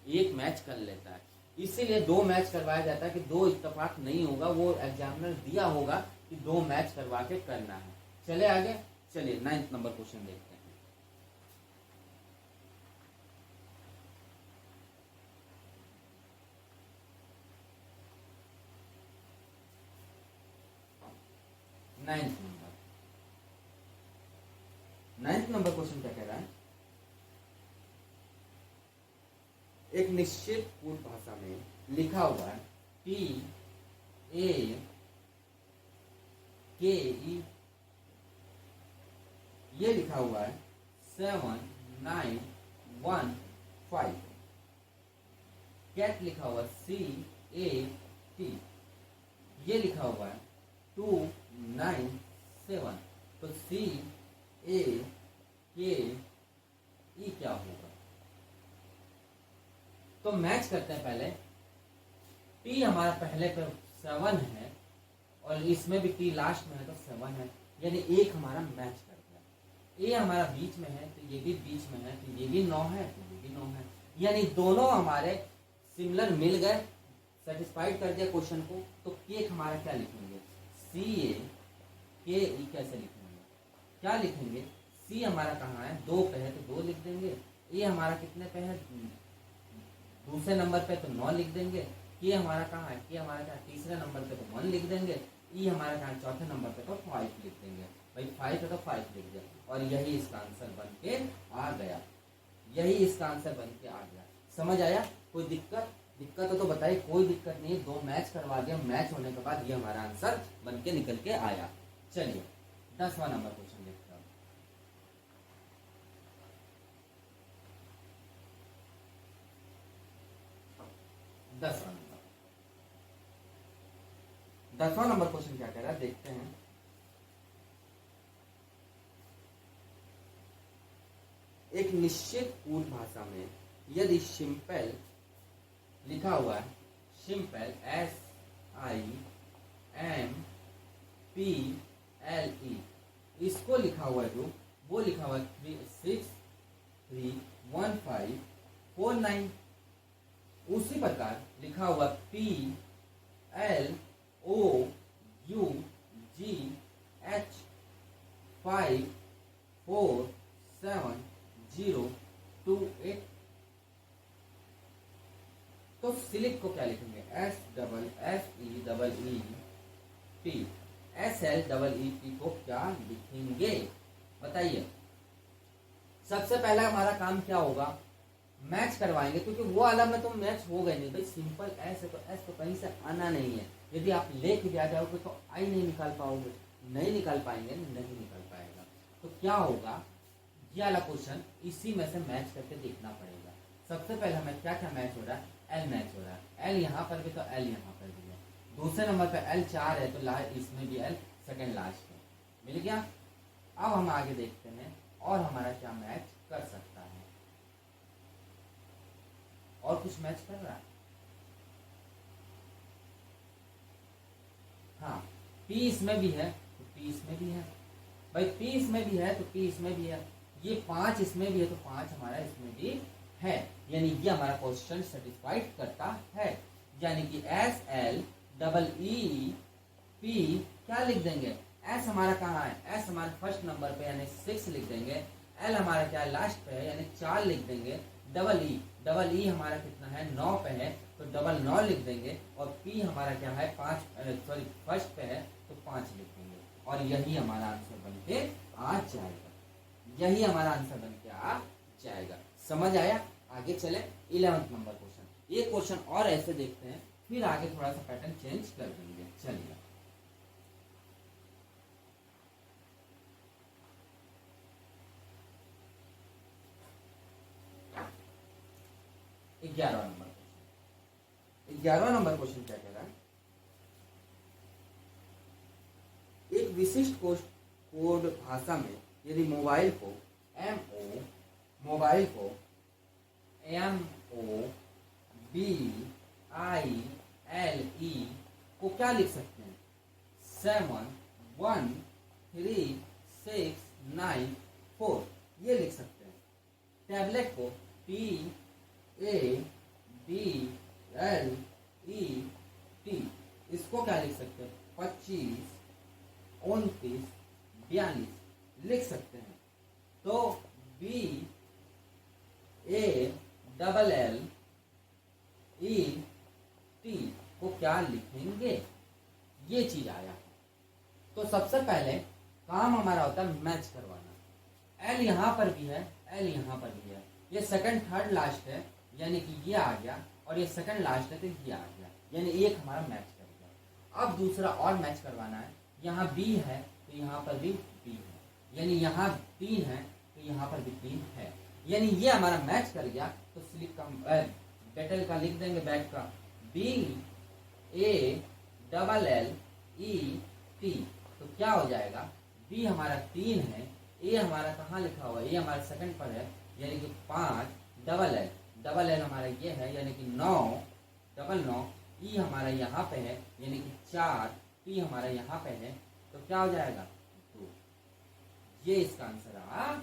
ये एक मैच कर लेता है, इसीलिए 2 मैच करवाया जाता है कि 2 इत्तेफाक नहीं होगा। वो एग्जामिनर दिया होगा कि 2 मैच करवा के करना है। चले आगे, चलिए 9th नंबर क्वेश्चन देखते हैं। नाइन्थ नंबर क्वेश्चन क्या कह रहा है? एक निश्चित कूट भाषा में लिखा हुआ है P A K E, ये लिखा हुआ है 7 9 1 5। कैट लिखा हुआ C A T, ये लिखा हुआ है 2 9 7। तो C A K E क्या होगा? तो मैच करते हैं। पहले P हमारा पहले पे 7 है और इसमें भी T लास्ट में है तो 7 है, यानी एक हमारा मैच कर गया। A हमारा बीच में है तो ये भी बीच में है, तो ये भी 9 है तो ये भी 9 है, यानी दोनों हमारे सिमिलर मिल गए, सेटिस्फाइड कर दिया क्वेश्चन को। तो केक हमारा क्या लिखेंगे? C A K E कैसे लिखेंगे? क्या लिखेंगे? C हमारा कहाँ है? 2 पे है तो 2 लिख देंगे। A हमारा कितने पे है? दूसरे नंबर पे तो 9 लिख देंगे। K हमारा कहाँ है? K हमारा क्या? तीसरे नंबर पे तो 1 लिख देंगे। E हमारा कहाँ? चौथे नंबर पे तो 5 लिख देंगे। भाई 5 है तो 5 लिख दिया, और यही इसका आंसर बन के आ गया। यही इसका आंसर बन के आ गया। समझ आया? कोई दिक्कत? दिक्कत हो तो बताइए। कोई दिक्कत नहीं है, 2 मैच करवा दिया। मैच होने के बाद ये हमारा आंसर बन के निकल के आया। चलिए 10वां नंबर क्वेश्चन देखते हैं। 10वां नंबर क्वेश्चन क्या कह रहा है देखते हैं। 1 एक निश्चित कूट भाषा में यदि सिंपल लिखा हुआ है, सिंपल SIMPLE, इसको लिखा हुआ है जो वो लिखा हुआ है 631549। उसी प्रकार लिखा हुआ PLOUGH54708। तो सिलिक को क्या लिखेंगे? SEEET को क्या लिखेंगे बताइए। सबसे पहला हमारा काम क्या होगा? मैच करवाएंगे, क्योंकि वो वाला में तो मैच हो गए नहीं भाई। सिंपल एस है तो एस तो कहीं से आना नहीं है। यदि आप लेके भी आ जाओगे तो आई नहीं निकाल पाओगे, नहीं निकाल पाएंगे, नहीं निकाल पाएगा। तो क्या होगा? ये वाला क्वेश्चन इसी में से मैच करके देखना पड़ेगा। सबसे पहले हमें क्या क्या मैच हो रहा है? एल मैच हो रहा है। एल यहाँ पर भी तो एल यहाँ पर भी है। दूसरे नंबर पे एल 4 है तो इसमें भी एल सेकंड लास्ट है, मिल गया। अब हम आगे देखते हैं और हमारा क्या मैच कर सकता है। और कुछ मैच कर रहा है? हाँ, पी इसमें भी है तो पी इसमें भी है भाई। पी इसमें भी है तो पी इसमें भी है। ये 5 इसमें भी है तो 5 हमारा इसमें भी है। यानी ये हमारा क्वेश्चन सेटिस्फाइड करता है। यानी कि SLEEP क्या लिख देंगे? एस हमारा कहाँ है? एस हमारे फर्स्ट नंबर पे यानी 6 लिख देंगे। एल हमारा क्या है? लास्ट पे है यानी 4 लिख देंगे। डबल ई हमारा कितना है? 9 पे है तो डबल 9 लिख देंगे। और पी हमारा क्या है? फर्स्ट पे है तो 5 लिख देंगे। और यही हमारा आंसर बन के आ जाएगा। यही हमारा आंसर बन के आ जाएगा। समझ आया? आगे चले 11th नंबर क्वेश्चन। ये क्वेश्चन और ऐसे देखते हैं, फिर आगे थोड़ा सा पैटर्न चेंज कर देंगे। चलिए 11वां नंबर क्वेश्चन। 11वां नंबर क्वेश्चन क्या कह रहा है? एक विशिष्ट कोड भाषा में यदि मोबाइल को MOBILE को क्या लिख सकते हैं? 713694 ये लिख सकते हैं। टैबलेट को TABLET इसको क्या लिख सकते हैं? 25 29 42 लिख सकते हैं। तो BALLET को क्या लिखेंगे? ये चीज आया। तो सबसे पहले काम हमारा होता है मैच करवाना। एल यहाँ पर भी है, एल यहाँ पर भी है। ये सेकंड थर्ड लास्ट है यानी कि ये आ गया, और ये सेकंड लास्ट है तो ये आ गया। यानी एक हमारा मैच कर गया। अब दूसरा और मैच करवाना है। यहाँ बी है तो यहाँ पर भी बी है, यानी यहाँ 3 है तो यहाँ पर भी 3 है। यानी ये हमारा मैच कर गया। तो स्लिप का बैटल का लिख देंगे, बैट का BALLET। तो क्या हो जाएगा? बी हमारा 3 है, ए हमारा कहाँ लिखा हुआ है? ये हमारे सेकंड पर है यानी कि 5 डबल एल हमारा ये है यानी कि 9 ई हमारा यहाँ पे है यानी कि 4 पी हमारा यहाँ पे है तो क्या हो जाएगा? 2। ये इसका आंसर आ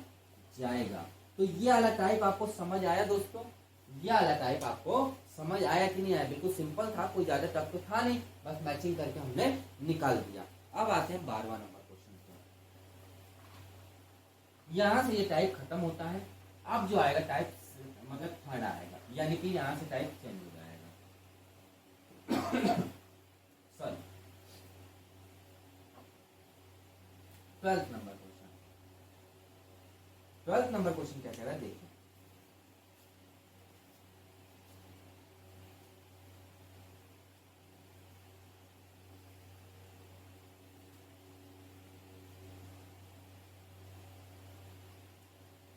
जाएगा। तो ये वाला टाइप आपको समझ आया दोस्तों? ये वाला टाइप आपको समझ आया कि नहीं आया? बिल्कुल सिंपल था, कोई ज्यादा टफ तो था नहीं, बस मैचिंग करके हमने निकाल दिया। अब आते हैं 12वां नंबर क्वेश्चन पे। यहाँ से ये टाइप खत्म होता है। अब जो आएगा टाइप मतलब थर्ड आएगा, यानी कि यहाँ से टाइप चेंज हो जाएगा। Sorry 12th number question. 12th number question क्या कह रहा है देखिए।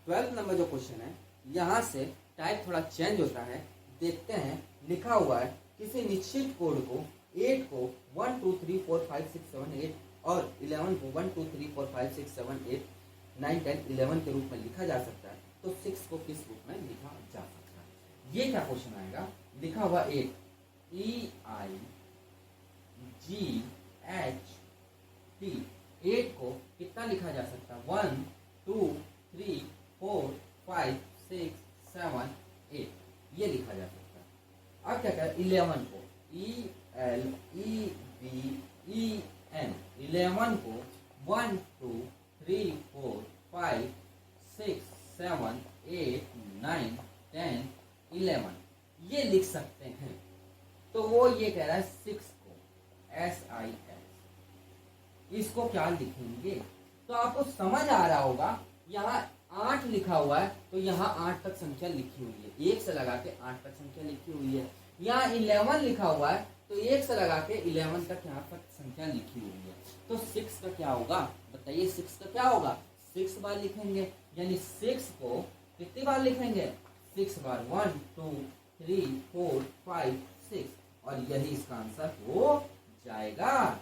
ट्वेल्थ नंबर जो क्वेश्चन है, यहाँ से टाइप थोड़ा चेंज होता है। देखते हैं, लिखा हुआ है किसी निश्चित कोड को 8 को 1 2 3 4 5 6 7 8 और 11 को 1 2 3 4 5 6 7 8 9 10 11 के रूप में लिखा जा सकता है। तो 6 को किस रूप में लिखा जा सकता है? ये क्या क्वेश्चन आएगा? लिखा हुआ 8, EIGHT, 8 को कितना लिखा जा सकता है? 1 2 3 4 5 6 7 8, ये लिखा जा सकता है। अब क्या करें? 11 को ELEVEN, 11 को 1 2 3 4 5 6 7 8 9 10 11, ये लिख सकते हैं। तो वो ये कह रहा है 6 को SIX, इसको क्या लिखेंगे? तो आपको समझ आ रहा होगा, यहाँ 8 लिखा हुआ है तो यहाँ 8 तक संख्या लिखी हुई है, 1 से लगा के 8 तक संख्या लिखी हुई है। यहाँ 11 लिखा हुआ है तो 1 से लगा के 11 तक यहाँ पर संख्या लिखी हुई है। तो 6 का क्या होगा? बताइए 6 का क्या होगा? 6 बार लिखेंगे, यानी 6 को कितनी बार लिखेंगे? 6 बार, 1 2 3 4 5 6, और यही इसका आंसर हो जाएगा।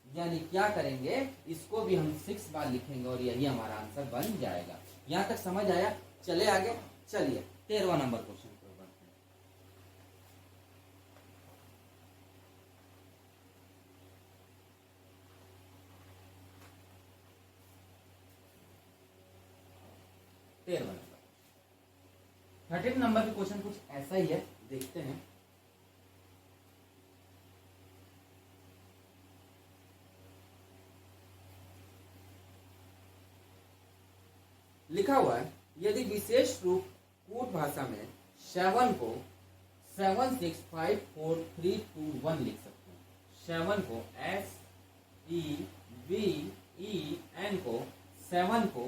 यानी क्या करेंगे? इसको भी हम 6 बार लिखेंगे और यही हमारा आंसर बन जाएगा। यहाँ तक समझ आया? चले आगे, चलिए 13वां नंबर क्वेश्चन पर बढ़ते हैं। तेरहवां नंबर, 13 नंबर का क्वेश्चन कुछ ऐसा ही है, देखते हैं। लिखा हुआ है, यदि विशेष रूप कूट भाषा में 7 को 7 6 5 4 3 2 1 लिख सकते हैं। 7 को SEVEN को 7 को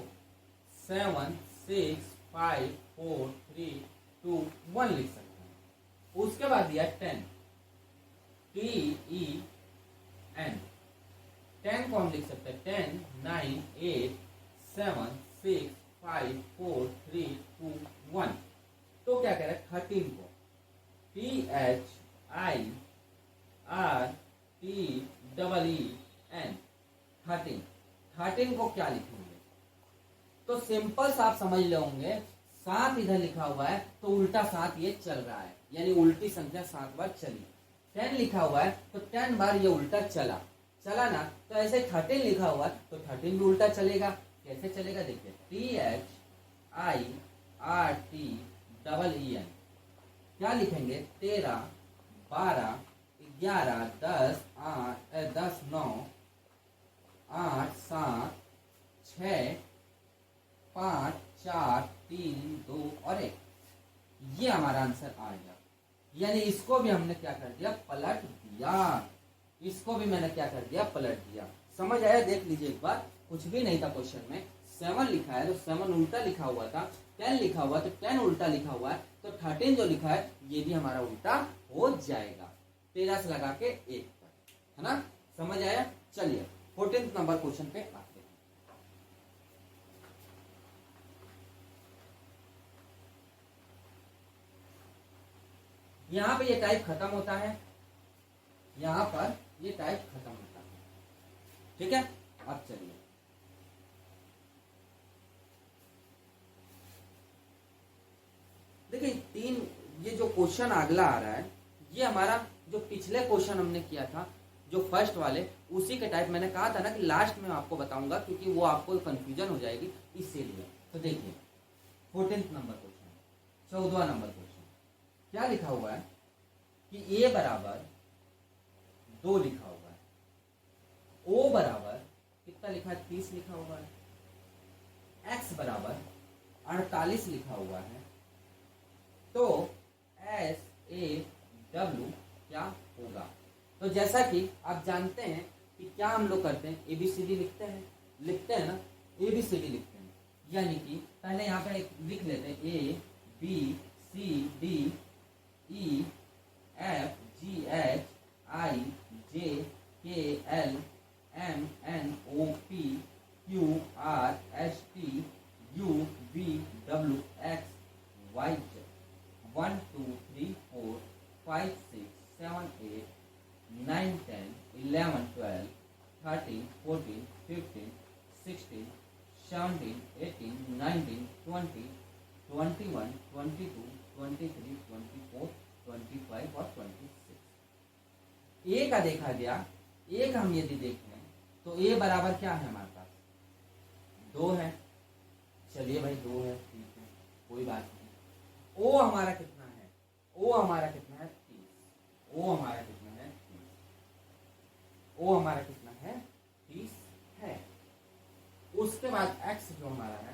7 6 5 4 3 2 1 लिख सकते हैं। उसके बाद दिया 10, TEN, 10 को हम लिख सकते हैं 10 9 8 7 6 5 4 3 2 1। तो क्या कह रहा है? 13 को THIRTEEN, 13 को क्या लिखेंगे? तो सिंपल सा आप समझ लोगे, 7 इधर लिखा हुआ है तो उल्टा 7 ये चल रहा है, यानी उल्टी संख्या 7 बार चली। 10 लिखा हुआ है तो 10 बार ये उल्टा चला ना, तो ऐसे 13 लिखा हुआ है तो 13 भी उल्टा चलेगा। कैसे चलेगा? देखिए, THIRTEEN, क्या लिखेंगे? 13 12 11 10 9 8 7 6 5 4 3 2 और 1, ये हमारा आंसर आ गया। यानी इसको भी हमने क्या कर दिया? पलट दिया। इसको भी मैंने क्या कर दिया? पलट दिया। समझ आया? देख लीजिए एक बार, कुछ भी नहीं था क्वेश्चन में। 7 लिखा है तो 7 उल्टा लिखा हुआ था, 10 लिखा हुआ तो 10 उल्टा लिखा हुआ है, तो 13 जो लिखा है ये भी हमारा उल्टा हो जाएगा। 13 से लगा के 1 पर, है ना? समझ आया? चलिए 14 नंबर क्वेश्चन पे आते हैं। यहाँ पे ये टाइप खत्म होता है, यहाँ पर ये टाइप खत्म होता है। ठीक है, अब चलिए देखिए 3, ये जो क्वेश्चन अगला आ रहा है ये हमारा जो पिछले क्वेश्चन हमने किया था जो फर्स्ट वाले, उसी के टाइप। मैंने कहा था ना कि लास्ट में आपको बताऊंगा क्योंकि वो आपको कंफ्यूजन हो जाएगी, इसीलिए। तो देखिए 14 नंबर क्वेश्चन, 14वां नंबर क्वेश्चन क्या लिखा हुआ है कि a बराबर 2 लिखा हुआ है, o बराबर कितना लिखा है? 30 लिखा हुआ है, x बराबर 48 लिखा हुआ है, तो SAW क्या होगा? तो जैसा कि आप जानते हैं कि क्या हम लोग करते हैं, ABCD लिखते हैं ना, ABCD लिखते हैं। यानी कि पहले यहाँ पे लिख लेते हैं ABCDEFGHIJKLMNOPQRSTUVWXYZ, 1 2 3 4 5 6 7 8 9 10 11 12 13 14 15 16 17 18 19 20 21, 22, 23, 24, 25 और 26। ए का देखा गया, ए का हम यदि देखें तो ए बराबर क्या है हमारे पास 2 है। चलिए भाई 2 है, ठीक है, कोई बात नहीं। ओ हमारा कितना है, ओ हमारा कितना है 30। ओ हमारा कितना है 30। ओ हमारा कितना है 30 है। उसके बाद एक्स जो हमारा है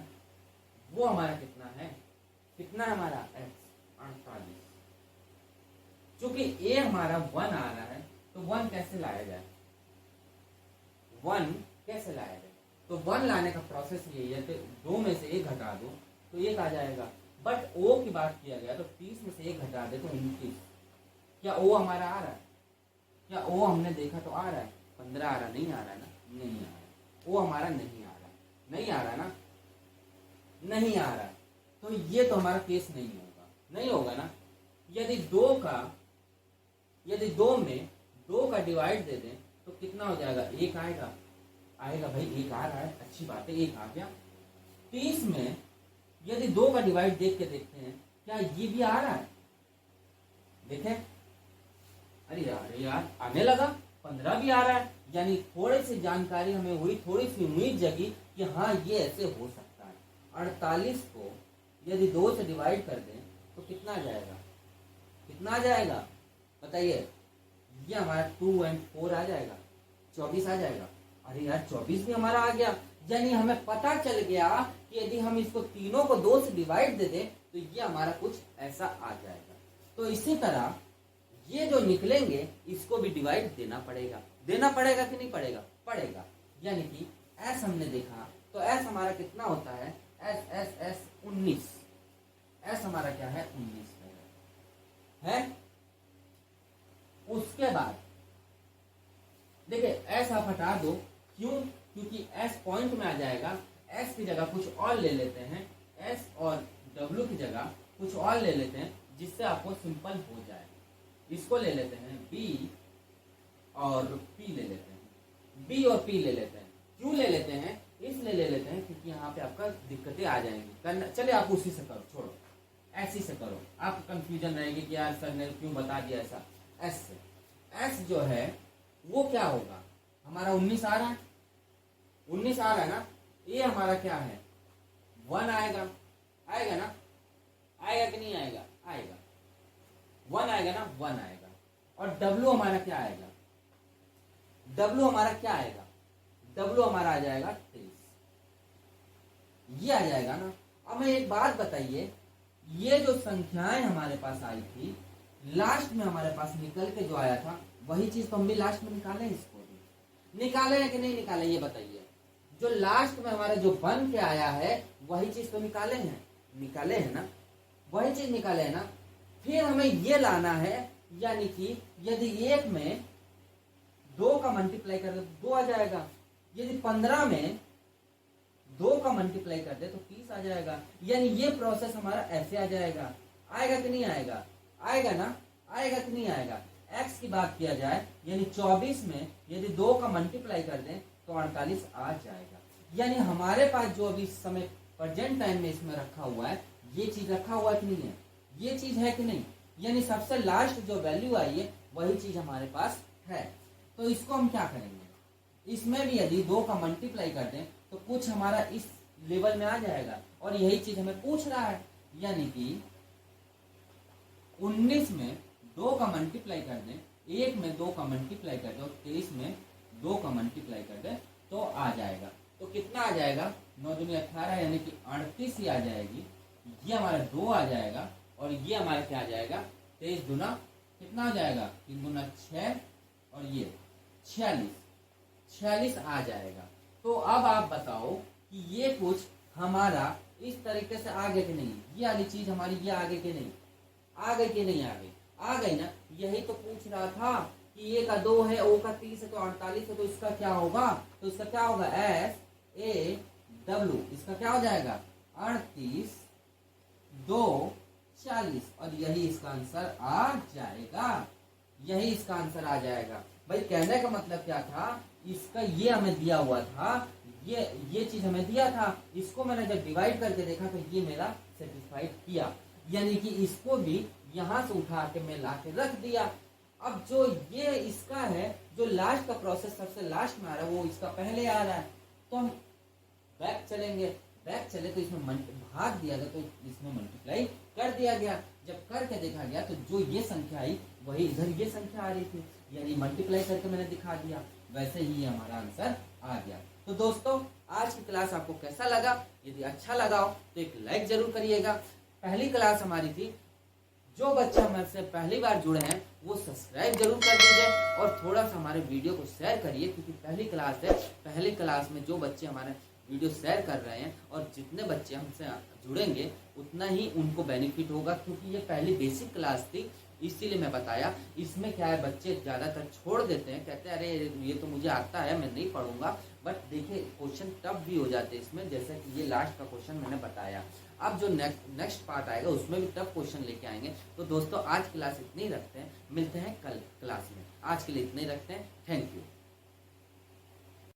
वो हमारा कितना है, कितना है हमारा एक्स 48। चूंकि ए हमारा 1 आ रहा है तो 1 कैसे लाया जाए, 1 कैसे लाया जाए, तो 1 लाने का प्रोसेस यही है कि 2 में से 1 घटा दो तो 1 आ जाएगा। बट ओ की बात किया गया तो 30 में से 1 घटा दे तो 29। क्या ओ हमारा आ रहा है, क्या ओ हमने देखा तो आ रहा है 15 आ रहा, नहीं आ रहा है ना, नहीं आ रहा है। ओ हमारा नहीं आ रहा है, नहीं आ रहा ना, नहीं आ रहा है। तो ये तो हमारा केस नहीं होगा, नहीं होगा ना। यदि 2 में 2 का डिवाइड दे दें तो कितना हो जाएगा, 1 आएगा, आएगा भाई 1 आ रहा है, अच्छी बात है 1 आ गया। 30 में यदि 2 का डिवाइड देख के देखते हैं क्या ये भी आ रहा है, देखें, अरे यार आने लगा, 15 भी आ रहा है। यानी थोड़ी सी जानकारी हमें हुई, थोड़ी सी उम्मीद जगी कि हाँ ये ऐसे हो सकता है। 48 को यदि 2 से डिवाइड कर दें तो कितना आ जाएगा, कितना आ जाएगा बताइए, ये हमारा 2 और 4 आ जाएगा, 24 आ जाएगा। अरे यार 24 भी हमारा आ गया। यानी हमें पता चल गया कि यदि हम इसको तीनों को 2 से डिवाइड दे दें तो ये हमारा कुछ ऐसा आ जाएगा। तो इसी तरह ये जो निकलेंगे इसको भी डिवाइड देना पड़ेगा, देना पड़ेगा कि नहीं पड़ेगा, पड़ेगा। यानी कि एस हमने देखा तो एस हमारा कितना होता है, एस एस एस 19। एस हमारा क्या है 19 है। उसके बाद देखिए एस आप हटा दो, क्यों, क्योंकि एस पॉइंट में आ जाएगा। एस की जगह कुछ और ले लेते हैं, एस और डब्ल्यू की जगह कुछ और ले लेते हैं जिससे आपको सिंपल हो जाए। इसको ले लेते हैं बी और पी ले लेते हैं, बी और पी ले लेते हैं। क्यों ले लेते हैं, इसलिए ले लेते हैं क्योंकि यहाँ पे आपका दिक्कतें आ जाएंगी करना। चले आप उसी से करो, छोड़ो ऐसी से करो, आपको कंफ्यूजन रहेगी कि यार सर ने क्यों बता दिया ऐसा। एस से, एस जो है वो क्या होगा, हमारा 19 आ रहा है, 19 आ रहा है ना। ये हमारा क्या है 1 आएगा, आएगा ना, आएगा कि नहीं आएगा, आएगा 1 आएगा ना, 1 आएगा। और डब्ल्यू हमारा क्या आएगा, डब्ल्यू हमारा क्या आएगा, डब्ल्यू हमारा आ जाएगा 23। ये आ जाएगा ना। अब मैं एक बात बताइए, ये जो संख्याएं हमारे पास आई थी लास्ट में हमारे पास निकल के जो आया था वही चीज तो हम भी लास्ट में निकाले, इसको भी निकाले हैं कि नहीं निकाले, ये बताइए। जो लास्ट में हमारा जो बन के आया है वही चीज तो निकाले हैं, निकाले हैं ना, वही चीज निकाले हैं ना। फिर हमें ये लाना है, यानी कि यदि 1 में 2 का मल्टीप्लाई कर दे तो 2 आ जाएगा। यदि 15 में 2 का मल्टीप्लाई कर दे तो 30 आ जाएगा। यानी ये प्रोसेस हमारा ऐसे आ जाएगा, आएगा कि नहीं आएगा, आएगा ना, आएगा कि नहीं आएगा। x की बात किया जाए यानी 24 में यदि 2 का मल्टीप्लाई कर दें तो 48 आ जाएगा। यानी हमारे पास जो अभी इस समय प्रेजेंट टाइम में इसमें रखा हुआ है ये चीज रखा हुआ कि नहीं है, ये चीज है कि नहीं। यानी सबसे लास्ट जो वैल्यू आई है वही चीज हमारे पास है। तो इसको हम क्या करेंगे, इसमें भी यदि 2 का मल्टीप्लाई कर दें तो कुछ हमारा इस लेवल में आ जाएगा। और यही चीज हमें पूछ रहा है, यानी कि 19 में 2 का मल्टीप्लाई कर दें, 1 में 2 का मल्टीप्लाई कर दें और 23 में 2 का मल्टीप्लाई कर दें तो आ जाएगा। तो कितना आ जाएगा, 9 दूनी 18 यानी कि 38 ही आ जाएगी। ये हमारा 2 आ जाएगा और ये हमारा क्या आ जाएगा 23 दूना कितना आ जाएगा, 3 दूना 6 और ये 46 आ जाएगा। तो अब आप बताओ कि ये कुछ हमारा इस तरीके से आ गया कि नहीं, ये वाली चीज हमारी ये आगे कि नहीं, आ गई कि नहीं, आ गई, आ गई ना। यही तो पूछ रहा था कि ए का 2 है, ओ का 30 है तो 48 है, तो इसका क्या होगा, तो इसका क्या होगा एस ए डब्ल्यू, इसका क्या हो जाएगा 38 2 40 और यही इसका आंसर आ जाएगा, यही इसका आंसर आ जाएगा। भाई कहने का मतलब क्या था, इसका ये हमें दिया हुआ था, ये चीज हमें दिया था, इसको मैंने जब डिवाइड करके देखा तो ये मेरा सेटिस्फाइड किया, यानी कि इसको भी यहाँ से उठा के मैं ला के रख दिया। अब जो ये इसका है, जो लास्ट का प्रोसेस सबसे लास्ट में आ रहा है वो इसका पहले आ रहा है, तो हम बैक चलेंगे। बैक चले तो इसमें भाग दिया गया, तो इसमें मल्टीप्लाई कर दिया गया। जब करके देखा गया तो जो ये संख्या आई वही इधर ये संख्या आ रही थी, यानी मल्टीप्लाई करके मैंने दिखा दिया, वैसे ही हमारा आंसर आ गया। तो दोस्तों आज की क्लास आपको कैसा लगा? यदि अच्छा लगा हो तो एक लाइक जरूर करिएगा। पहली क्लास हमारी थी, जो बच्चे हमारे से पहली बार जुड़े हैं वो सब्सक्राइब जरूर कर दीजिए और थोड़ा सा हमारे वीडियो को शेयर करिए, क्योंकि पहली क्लास है। पहली क्लास में जो बच्चे हमारे वीडियो शेयर कर रहे हैं और जितने बच्चे हमसे जुड़ेंगे उतना ही उनको बेनिफिट होगा, क्योंकि ये पहली बेसिक क्लास थी, इसीलिए मैं बताया। इसमें क्या है, बच्चे ज़्यादातर छोड़ देते हैं, कहते हैं अरे ये तो मुझे आता है, मैं नहीं पढ़ूंगा। बट देखिए क्वेश्चन टफ भी हो जाते हैं इसमें, जैसे कि ये लास्ट का क्वेश्चन मैंने बताया। अब जो नेक्स्ट पार्ट आएगा उसमें भी टफ क्वेश्चन लेके आएंगे। तो दोस्तों आज क्लास इतनी ही रखते हैं, मिलते हैं कल क्लास में। आज के लिए इतने ही रखते हैं। Thank you.